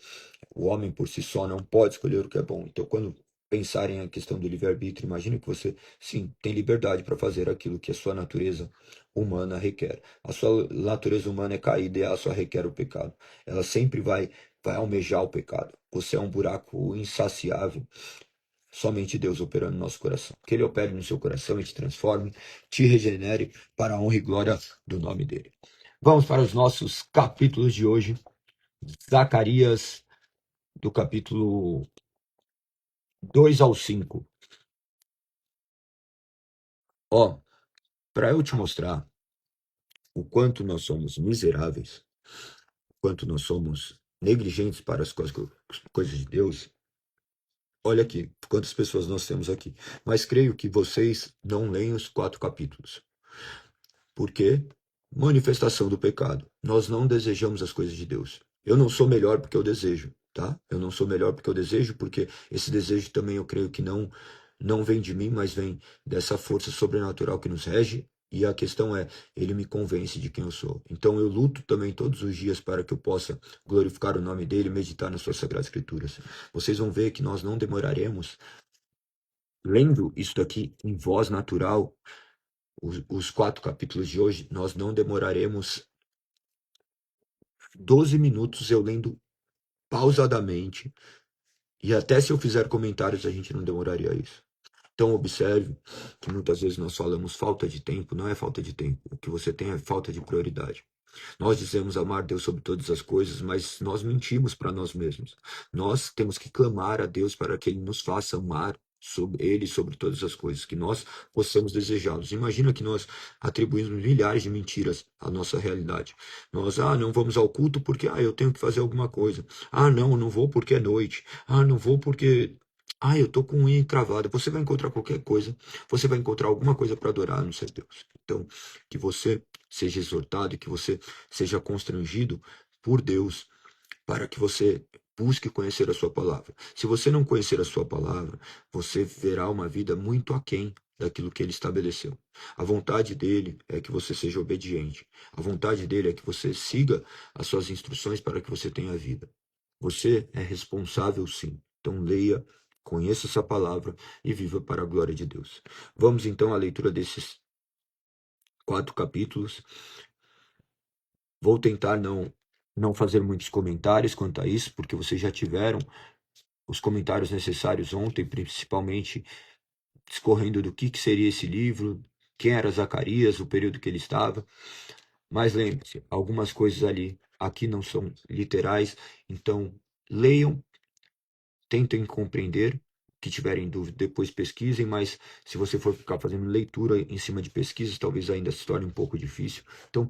O homem por si só não pode escolher o que é bom. Então, quando pensarem a questão do livre-arbítrio, imagine que você, sim, tem liberdade para fazer aquilo que a sua natureza humana requer. A sua natureza humana é caída e ela só requer o pecado. Ela sempre vai almejar o pecado. Você é um buraco insaciável. somente Deus operando no nosso coração. Que Ele opere no seu coração e te transforme, te regenere para a honra e glória do nome dEle. Vamos para os nossos capítulos de hoje. Zacarias, do capítulo 2 ao 5. Ó, para eu te mostrar o quanto nós somos miseráveis, o quanto nós somos negligentes para as coisas de Deus, olha aqui, quantas pessoas nós temos aqui. Mas creio que vocês não leem os 4 capítulos. Por quê? Manifestação do pecado. Nós não desejamos as coisas de Deus. Eu não sou melhor porque eu desejo, tá? Eu não sou melhor porque eu desejo, porque esse desejo também eu creio que não vem de mim, mas vem dessa força sobrenatural que nos rege. E a questão é, ele me convence de quem eu sou. Então eu luto também todos os dias para que eu possa glorificar o nome dele e meditar nas suas sagradas escrituras. Vocês vão ver que nós não demoraremos lendo isso daqui em voz natural, os 4 capítulos de hoje, nós não demoraremos 12 minutos eu lendo pausadamente, e até se eu fizer comentários a gente não demoraria isso. Então observe que muitas vezes nós falamos falta de tempo, não é falta de tempo, o que você tem é falta de prioridade. Nós dizemos amar Deus sobre todas as coisas, mas nós mentimos para nós mesmos. Nós temos que clamar a Deus para que Ele nos faça amar sobre Ele sobre todas as coisas, que nós possamos desejá-los. Imagina que nós atribuímos milhares de mentiras à nossa realidade. Nós, não vamos ao culto porque, eu tenho que fazer alguma coisa. Não vou porque é noite. Não vou porque... eu tô com unha encravada. Você vai encontrar qualquer coisa. Você vai encontrar alguma coisa para adorar no seu Deus. Então, que você seja exortado e que você seja constrangido por Deus para que você busque conhecer a sua palavra. Se você não conhecer a sua palavra, você verá uma vida muito aquém daquilo que ele estabeleceu. A vontade dele é que você seja obediente. A vontade dele é que você siga as suas instruções para que você tenha vida. Você é responsável, sim. Então leia, conheça essa palavra e viva para a glória de Deus. Vamos então à leitura desses 4 capítulos. Vou tentar não fazer muitos comentários quanto a isso, porque vocês já tiveram os comentários necessários ontem, principalmente discorrendo do que seria esse livro, quem era Zacarias, o período que ele estava. Mas lembre-se, algumas coisas aqui não são literais, então leiam, tentem compreender. Que tiverem dúvida, depois pesquisem, mas se você for ficar fazendo leitura em cima de pesquisas, talvez ainda se torne um pouco difícil. Então,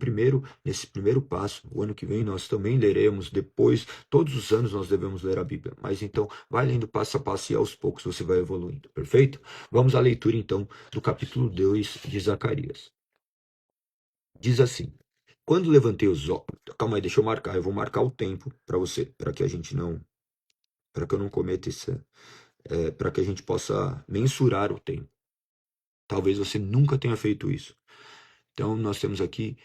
nesse primeiro passo, o ano que vem nós também leremos, depois, todos os anos nós devemos ler a Bíblia, mas então, vai lendo passo a passo e aos poucos você vai evoluindo, perfeito? Vamos à leitura, então, do capítulo 2 de Zacarias. Diz assim: quando levantei os olhos... Calma aí, deixa eu vou marcar o tempo para você, para que eu não cometa isso. Para que a gente possa mensurar o tempo. Talvez você nunca tenha feito isso. Então, nós temos aqui,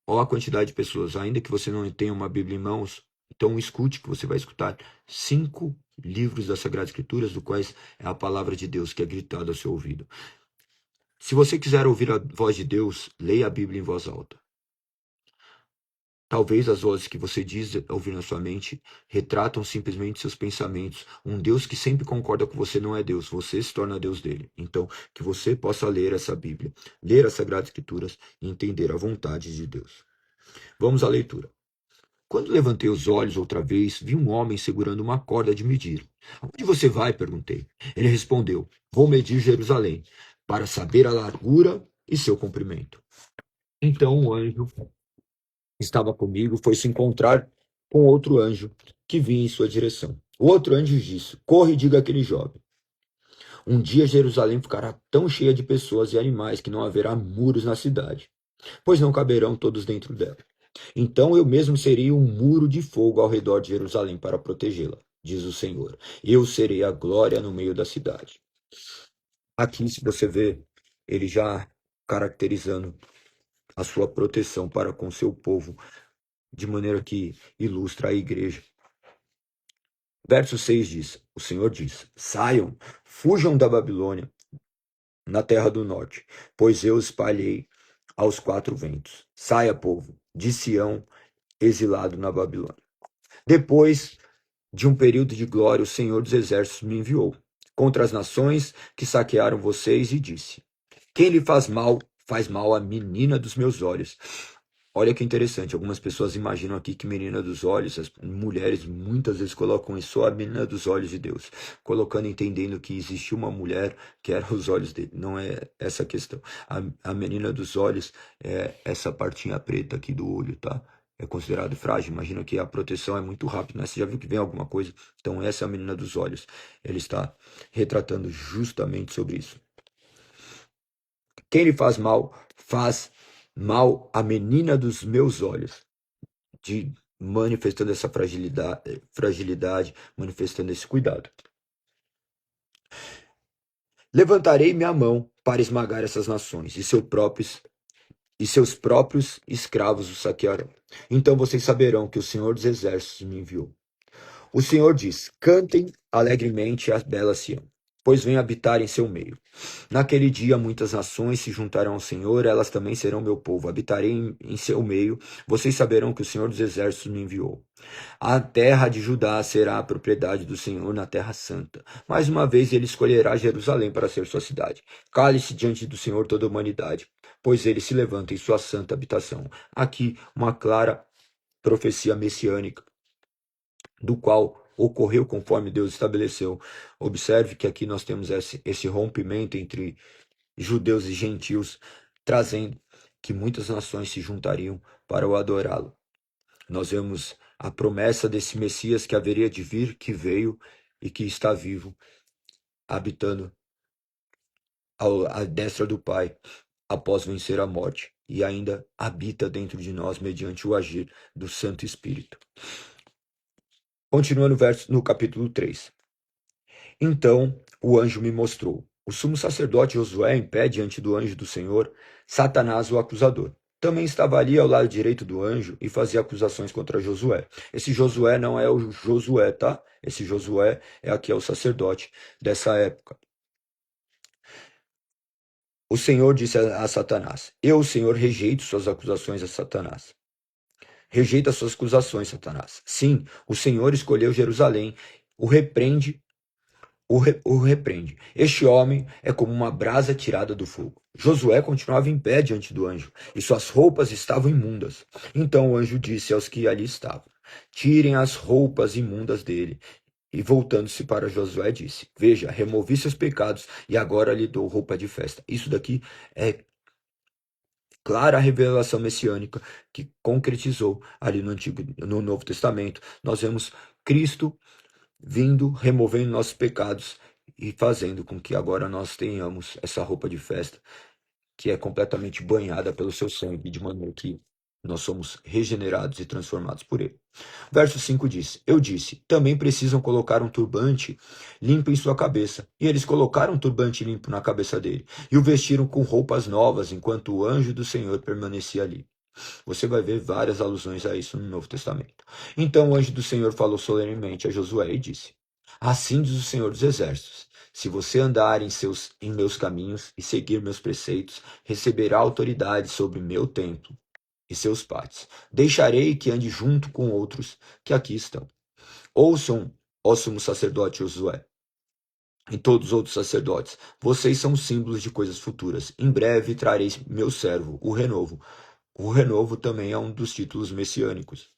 a quantidade de pessoas, ainda que você não tenha uma Bíblia em mãos, então escute que você vai escutar 5 livros das Sagradas Escrituras, do quais é a palavra de Deus que é gritada ao seu ouvido. Se você quiser ouvir a voz de Deus, leia a Bíblia em voz alta. Talvez as vozes que você diz ouvir na sua mente retratam simplesmente seus pensamentos. Um Deus que sempre concorda com você não é Deus, você se torna Deus dele. Então, que você possa ler essa Bíblia, ler as Sagradas Escrituras e entender a vontade de Deus. Vamos à leitura. Quando levantei os olhos outra vez, vi um homem segurando uma corda de medir. Aonde você vai? Perguntei. Ele respondeu: vou medir Jerusalém, para saber a largura e seu comprimento. Então o anjo estava comigo foi se encontrar com outro anjo que vinha em sua direção. O outro anjo disse: corre e diga àquele jovem: um dia Jerusalém ficará tão cheia de pessoas e animais que não haverá muros na cidade, pois não caberão todos dentro dela. Então eu mesmo serei um muro de fogo ao redor de Jerusalém para protegê-la, diz o Senhor. Eu serei a glória no meio da cidade. Aqui, se você vê, ele já caracterizando a sua proteção para com seu povo, de maneira que ilustra a igreja. Verso 6 diz, o Senhor diz: saiam, fujam da Babilônia, na terra do norte, pois eu os espalhei aos 4 ventos. Saia, povo, de Sião, exilado na Babilônia. Depois de um período de glória, o Senhor dos Exércitos me enviou. contra as nações que saquearam vocês e disse: quem lhe faz mal à menina dos meus olhos. Olha que interessante, algumas pessoas imaginam aqui que menina dos olhos, as mulheres muitas vezes colocam isso a menina dos olhos de Deus, colocando, entendendo que existia uma mulher que era os olhos dele. Não é essa a questão. A menina dos olhos é essa partinha preta aqui do olho, tá? É considerado frágil. Imagina que a proteção é muito rápida, né? Você já viu que vem alguma coisa? Então essa é a menina dos olhos. Ele está retratando justamente sobre isso. Quem lhe faz mal à menina dos meus olhos, manifestando essa fragilidade, manifestando esse cuidado. Levantarei minha mão para esmagar essas nações, e seus próprios escravos os saquearão. Então vocês saberão que o Senhor dos Exércitos me enviou. O Senhor diz: cantem alegremente a bela Sião, pois vem habitar em seu meio. Naquele dia muitas nações se juntarão ao Senhor, elas também serão meu povo. Habitarei em seu meio, vocês saberão que o Senhor dos Exércitos me enviou. A terra de Judá será a propriedade do Senhor na terra santa. Mais uma vez ele escolherá Jerusalém para ser sua cidade. Cale-se diante do Senhor toda a humanidade, pois ele se levanta em sua santa habitação. Aqui uma clara profecia messiânica, do qual ocorreu conforme Deus estabeleceu. Observe que aqui nós temos esse rompimento entre judeus e gentios, trazendo que muitas nações se juntariam para o adorá-lo. Nós vemos a promessa desse Messias que haveria de vir, que veio e que está vivo, habitando à destra do Pai, após vencer a morte, e ainda habita dentro de nós mediante o agir do Santo Espírito. Continuando no capítulo 3. Então o anjo me mostrou. O sumo sacerdote Josué em pé diante do anjo do Senhor, Satanás o acusador. Também estava ali ao lado direito do anjo e fazia acusações contra Josué. Esse Josué não é o Josué, tá? Esse Josué é o sacerdote dessa época. O Senhor disse a Satanás: eu, o Senhor, rejeito suas acusações a Satanás. Rejeita suas acusações, Satanás. Sim, o Senhor escolheu Jerusalém, o repreende. O repreende. Este homem é como uma brasa tirada do fogo. Josué continuava em pé diante do anjo, e suas roupas estavam imundas. Então o anjo disse aos que ali estavam: tirem as roupas imundas dele. E voltando-se para Josué, disse: veja, removi seus pecados, e agora lhe dou roupa de festa. Isso daqui é clara revelação messiânica que concretizou ali no Novo Testamento. Nós vemos Cristo vindo, removendo nossos pecados e fazendo com que agora nós tenhamos essa roupa de festa que é completamente banhada pelo seu sangue, de maneira que nós somos regenerados e transformados por ele. Verso 5 diz: eu disse, também precisam colocar um turbante limpo em sua cabeça. E eles colocaram um turbante limpo na cabeça dele e o vestiram com roupas novas, enquanto o anjo do Senhor permanecia ali. Você vai ver várias alusões a isso no Novo Testamento. Então o anjo do Senhor falou solenemente a Josué e disse: assim diz o Senhor dos Exércitos: se você andar em meus caminhos e seguir meus preceitos, receberá autoridade sobre meu templo e seus pátios. Deixarei que ande junto com outros que aqui estão. Ouçam, ó sumo sacerdote Josué, e todos os outros sacerdotes, vocês são símbolos de coisas futuras. Em breve trarei meu servo, o renovo. O renovo também é um dos títulos messiânicos.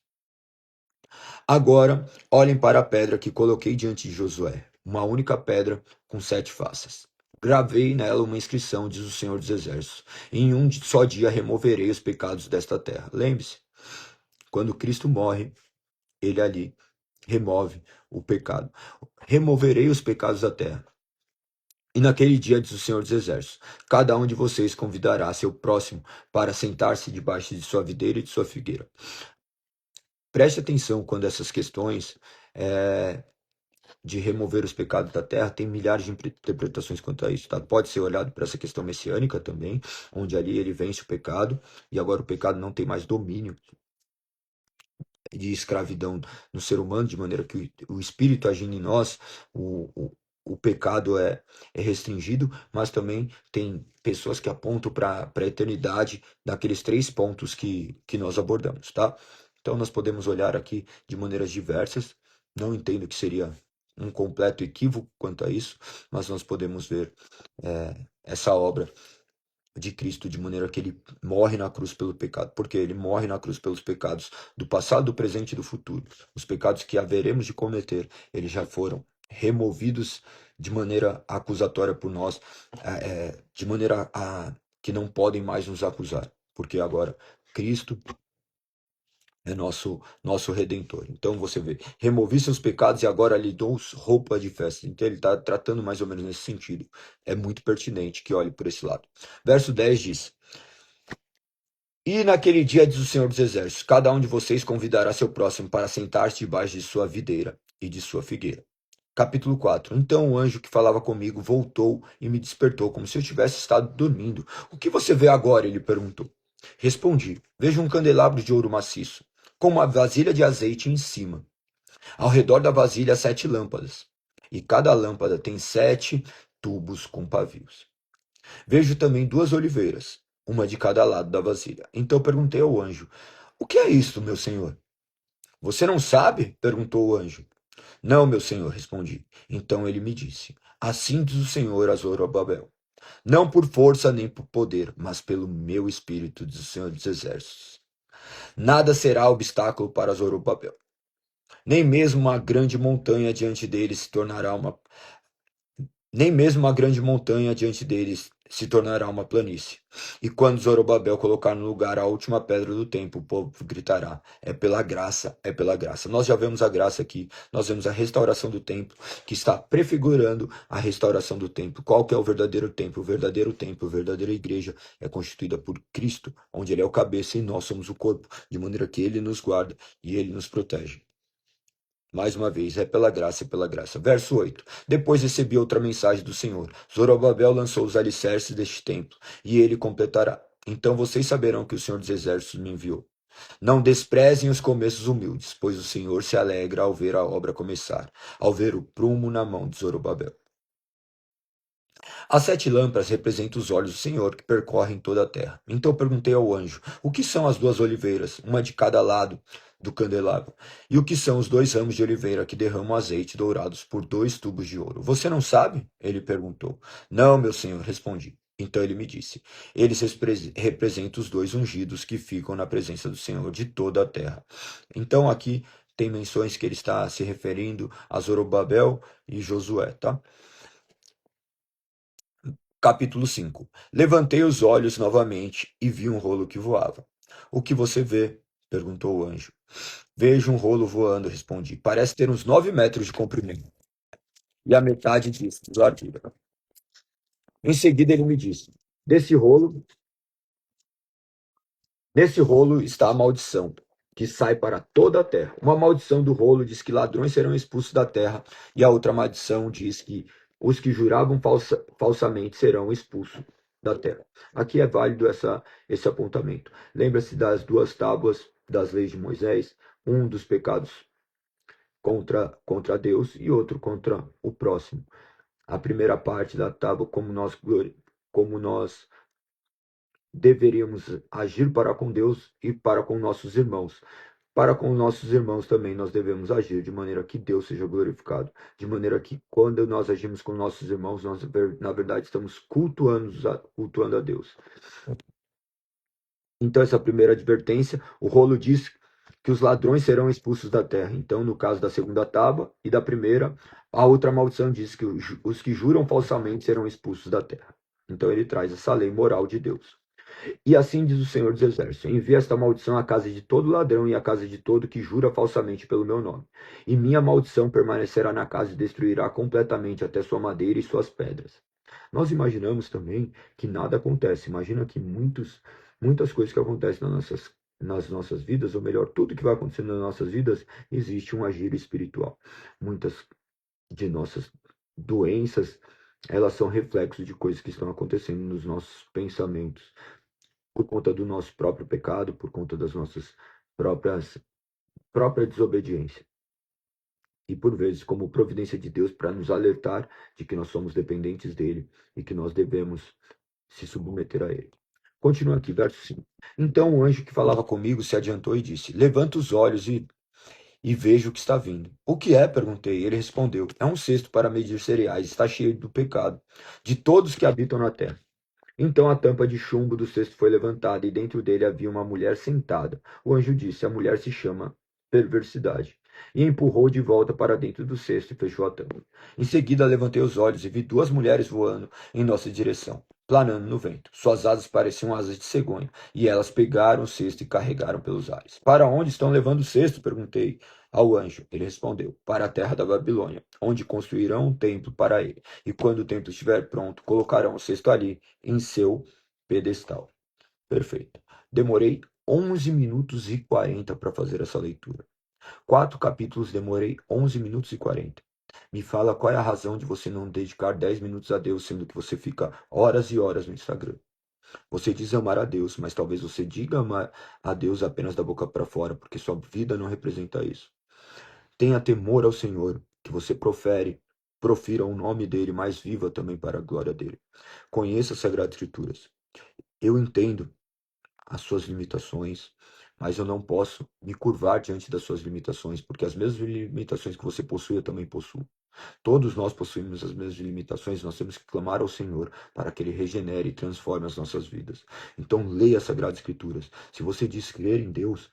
Agora, olhem para a pedra que coloquei diante de Josué, uma única pedra com 7 faces. Gravei nela uma inscrição, diz o Senhor dos Exércitos: em um só dia removerei os pecados desta terra. Lembre-se, quando Cristo morre, ele ali remove o pecado. Removerei os pecados da terra. E naquele dia, diz o Senhor dos Exércitos, cada um de vocês convidará seu próximo para sentar-se debaixo de sua videira e de sua figueira. Preste atenção quando essas questões de remover os pecados da terra tem milhares de interpretações quanto a isso. Tá? Pode ser olhado para essa questão messiânica também, onde ali ele vence o pecado e agora o pecado não tem mais domínio de escravidão no ser humano, de maneira que o espírito agindo em nós, o pecado é restringido, mas também tem pessoas que apontam para a eternidade daqueles 3 pontos que nós abordamos, tá? Então nós podemos olhar aqui de maneiras diversas. Não entendo que seria um completo equívoco quanto a isso, mas nós podemos ver essa obra de Cristo de maneira que ele morre na cruz pelo pecado, porque ele morre na cruz pelos pecados do passado, do presente e do futuro. Os pecados que haveremos de cometer, eles já foram removidos de maneira acusatória por nós, de maneira que não podem mais nos acusar, porque agora Cristo é nosso Redentor. Então você vê, removi seus pecados e agora lhe dou roupa de festa. Então ele está tratando mais ou menos nesse sentido. É muito pertinente que olhe por esse lado. Verso 10 diz: E naquele dia, diz o Senhor dos Exércitos, cada um de vocês convidará seu próximo para sentar-se debaixo de sua videira e de sua figueira. Capítulo 4. Então o anjo que falava comigo voltou e me despertou, como se eu tivesse estado dormindo. O que você vê agora? Ele perguntou. Respondi: Vejo um candelabro de ouro maciço, com uma vasilha de azeite em cima. Ao redor da vasilha, 7 lâmpadas, e cada lâmpada tem 7 tubos com pavios. Vejo também 2 oliveiras, uma de cada lado da vasilha. Então perguntei ao anjo: O que é isto, meu senhor? Você não sabe? Perguntou o anjo. Não, meu senhor, respondi. Então ele me disse: Assim diz o Senhor a Zorobabel: Não por força nem por poder, mas pelo meu espírito, diz o Senhor dos Exércitos. Nada será obstáculo para Zorobabel. Nem mesmo uma grande montanha diante dele se tornará uma Nem mesmo uma grande montanha diante deles se tornará uma planície. E quando Zorobabel colocar no lugar a última pedra do templo, o povo gritará: É pela graça, é pela graça. Nós já vemos a graça aqui, nós vemos a restauração do templo, que está prefigurando a restauração do templo. Qual que é o verdadeiro templo? O verdadeiro templo, a verdadeira igreja é constituída por Cristo, onde ele é o cabeça e nós somos o corpo, de maneira que ele nos guarda e ele nos protege. Mais uma vez, é pela graça, é pela graça. Verso 8. Depois recebi outra mensagem do Senhor. Zorobabel lançou os alicerces deste templo, e ele completará. Então vocês saberão que o Senhor dos Exércitos me enviou. Não desprezem os começos humildes, pois o Senhor se alegra ao ver a obra começar, ao ver o prumo na mão de Zorobabel. As 7 lâmpadas representam os olhos do Senhor que percorrem toda a terra. Então perguntei ao anjo: O que são as 2 oliveiras, uma de cada lado do candelabro? E o que são os 2 ramos de oliveira que derramam azeite dourados por 2 tubos de ouro? Você não sabe? Ele perguntou. Não, meu senhor, respondi. Então ele me disse: Eles representam os 2 ungidos que ficam na presença do Senhor de toda a terra. Então aqui tem menções que ele está se referindo a Zorobabel e Josué, tá? Capítulo 5. Levantei os olhos novamente e vi um rolo que voava. O que você vê? Perguntou o anjo. Vejo um rolo voando, respondi. Parece ter uns 9 metros de comprimento. E a metade disso, de largura. Em seguida ele me disse: Desse rolo Nesse rolo está a maldição, que sai para toda a terra. Uma maldição do rolo diz que ladrões serão expulsos da terra, e a outra maldição diz que os que juravam falsamente serão expulsos da terra. Aqui é válido esse apontamento. Lembra-se das 2 tábuas das leis de Moisés, um dos pecados contra Deus e outro contra o próximo. A primeira parte da tábua, como nós deveríamos agir para com Deus e para com nossos irmãos. Para com nossos irmãos também nós devemos agir de maneira que Deus seja glorificado, de maneira que quando nós agimos com nossos irmãos, nós na verdade estamos cultuando a Deus. Então essa primeira advertência, o rolo diz que os ladrões serão expulsos da terra. Então, no caso da segunda tábua e da primeira, a outra maldição diz que os que juram falsamente serão expulsos da terra. Então ele traz essa lei moral de Deus. E assim diz o Senhor dos Exércitos: Envia esta maldição à casa de todo ladrão e à casa de todo que jura falsamente pelo meu nome. E minha maldição permanecerá na casa e destruirá completamente até sua madeira e suas pedras. Nós imaginamos também que nada acontece. Imagina que muitas coisas que acontecem nas nossas vidas, ou melhor, tudo que vai acontecendo nas nossas vidas, existe um agir espiritual. Muitas de nossas doenças, elas são reflexos de coisas que estão acontecendo nos nossos pensamentos, por conta do nosso próprio pecado, por conta das nossas própria desobediência. E por vezes, como providência de Deus, para nos alertar de que nós somos dependentes dele e que nós devemos se submeter a ele. Continua aqui, verso 5. Então o anjo que falava comigo se adiantou e disse: Levanta os olhos e e vejo o que está vindo. O que é? Perguntei. Ele respondeu: é um cesto para medir cereais, está cheio do pecado de todos que habitam na terra. Então a tampa de chumbo do cesto foi levantada, e dentro dele havia uma mulher sentada. O anjo disse: a mulher se chama Perversidade. E empurrou de volta para dentro do cesto e fechou a tampa. Em seguida levantei os olhos e vi duas mulheres voando em nossa direção, planando no vento. Suas asas pareciam asas de cegonha, e elas pegaram o cesto e carregaram pelos ares. Para onde estão levando o cesto? Perguntei ao anjo. Ele respondeu: para a terra da Babilônia, onde construirão um templo para ele. E quando o templo estiver pronto, colocarão o cesto ali em seu pedestal. Perfeito. Demorei 11 minutos e 40 para fazer essa leitura. 4 capítulos, demorei 11 minutos e 40. Me fala qual é a razão de você não dedicar 10 minutos a Deus, sendo que você fica horas e horas no Instagram. Você diz amar a Deus, mas talvez você diga amar a Deus apenas da boca para fora, porque sua vida não representa isso. Tenha temor ao Senhor, que você profira o nome dele, mas viva também para a glória dele. Conheça as Sagradas Escrituras. Eu entendo as suas limitações, mas eu não posso me curvar diante das suas limitações, porque as mesmas limitações que você possui, eu também possuo. Todos nós possuímos as mesmas limitações, nós temos que clamar ao Senhor para que Ele regenere e transforme as nossas vidas. Então, leia as Sagradas Escrituras. Se você diz crer em Deus,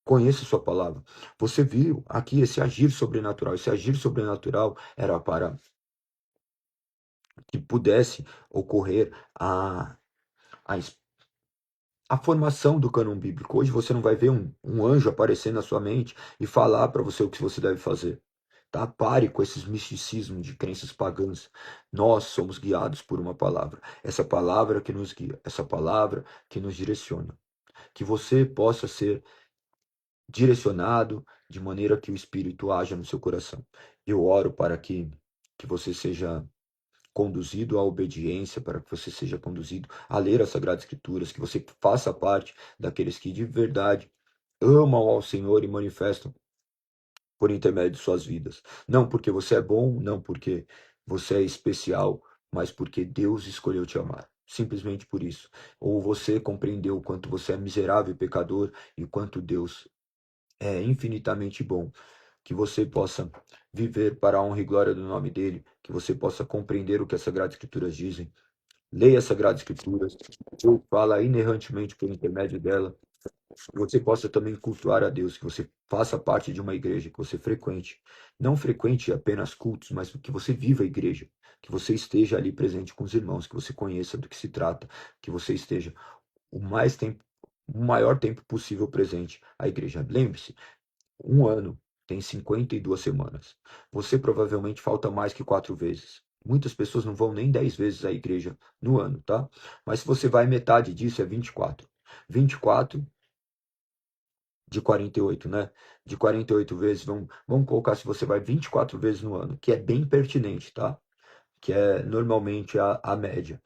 conheça a sua palavra. Você viu aqui esse agir sobrenatural. Esse agir sobrenatural era para que pudesse ocorrer a a formação do cânon bíblico. Hoje você não vai ver um anjo aparecer na sua mente e falar para você o que você deve fazer. Tá? Pare com esses misticismos de crenças pagãs. Nós somos guiados por uma palavra. Essa palavra que nos guia, essa palavra que nos direciona. Que você possa ser direcionado de maneira que o Espírito haja no seu coração. Eu oro para que você seja conduzido à obediência, para que você seja conduzido a ler as Sagradas Escrituras, que você faça parte daqueles que de verdade amam ao Senhor e manifestam por intermédio de suas vidas. Não porque você é bom, não porque você é especial, mas porque Deus escolheu te amar. Simplesmente por isso. Ou você compreendeu o quanto você é miserável e pecador e o quanto Deus é infinitamente bom. Que você possa viver para a honra e glória do nome dele, que você possa compreender o que as Sagradas Escrituras dizem. Leia as Sagradas Escrituras, Deus fala inerrantemente por intermédio dela. Que você possa também cultuar a Deus, que você faça parte de uma igreja, que você frequente. Não frequente apenas cultos, mas que você viva a igreja, que você esteja ali presente com os irmãos, que você conheça do que se trata, que você esteja o maior tempo possível presente à igreja. Lembre-se, um ano tem 52 semanas. Você provavelmente falta mais que 4 vezes. Muitas pessoas não vão nem 10 vezes à igreja no ano, tá? Mas se você vai metade disso, é 24. 24 de 48, né? De 48 vezes, vamos colocar se você vai 24 vezes no ano, que é bem pertinente, tá? Que é normalmente a média.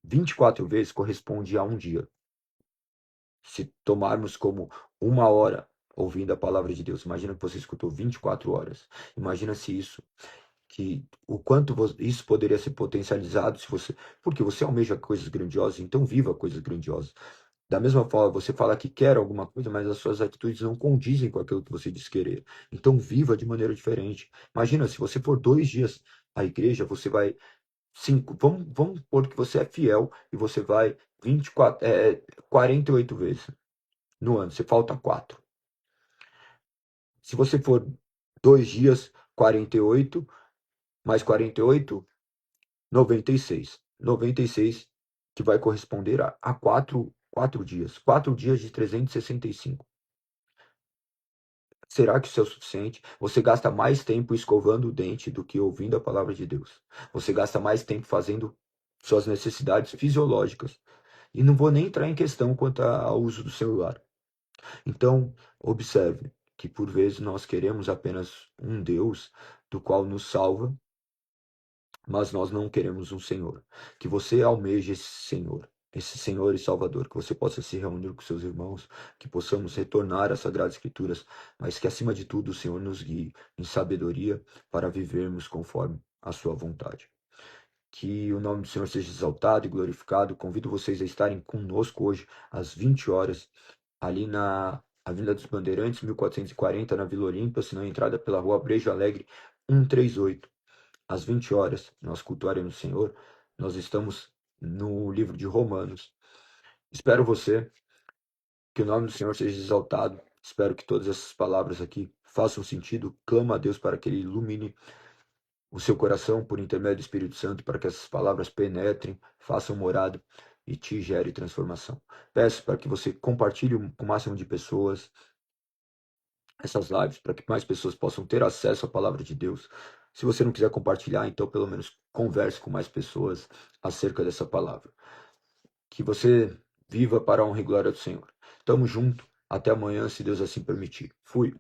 24 vezes corresponde a um dia. Se tomarmos como uma hora ouvindo a palavra de Deus, imagina que você escutou 24 horas. Imagina se isso, que o quanto isso poderia ser potencializado se você, porque você almeja coisas grandiosas, então viva coisas grandiosas. Da mesma forma, você fala que quer alguma coisa, mas as suas atitudes não condizem com aquilo que você diz querer. Então viva de maneira diferente. Imagina, se você for 2 dias à igreja, você vai cinco, vamos supor que você é fiel e você vai 24, 48 vezes no ano, você falta 4. Se você for 2 dias, 48, mais 48, 96. 96 que vai corresponder a 4 dias. 4 dias de 365. Será que isso é o suficiente? Você gasta mais tempo escovando o dente do que ouvindo a palavra de Deus. Você gasta mais tempo fazendo suas necessidades fisiológicas. E não vou nem entrar em questão quanto ao uso do celular. Então, observe que por vezes nós queremos apenas um Deus do qual nos salva, mas nós não queremos um Senhor. Que você almeje esse Senhor e Salvador, que você possa se reunir com seus irmãos, que possamos retornar às Sagradas Escrituras, mas que acima de tudo o Senhor nos guie em sabedoria para vivermos conforme a sua vontade. Que o nome do Senhor seja exaltado e glorificado. Convido vocês a estarem conosco hoje às 20 horas, ali Avenida dos Bandeirantes, 1440, na Vila Olímpia, se não entrada pela Rua Brejo Alegre, 138. Às 20 horas, nós cultuaremos o Senhor. Nós estamos no livro de Romanos. Espero você, que o nome do Senhor seja exaltado. Espero que todas essas palavras aqui façam sentido. Clama a Deus para que Ele ilumine o seu coração por intermédio do Espírito Santo, para que essas palavras penetrem, façam morada e te gere transformação. Peço para que você compartilhe com o máximo de pessoas essas lives, para que mais pessoas possam ter acesso à palavra de Deus. Se você não quiser compartilhar, então pelo menos converse com mais pessoas acerca dessa palavra. Que você viva para a honra e glória do Senhor. Tamo junto. Até amanhã, se Deus assim permitir. Fui.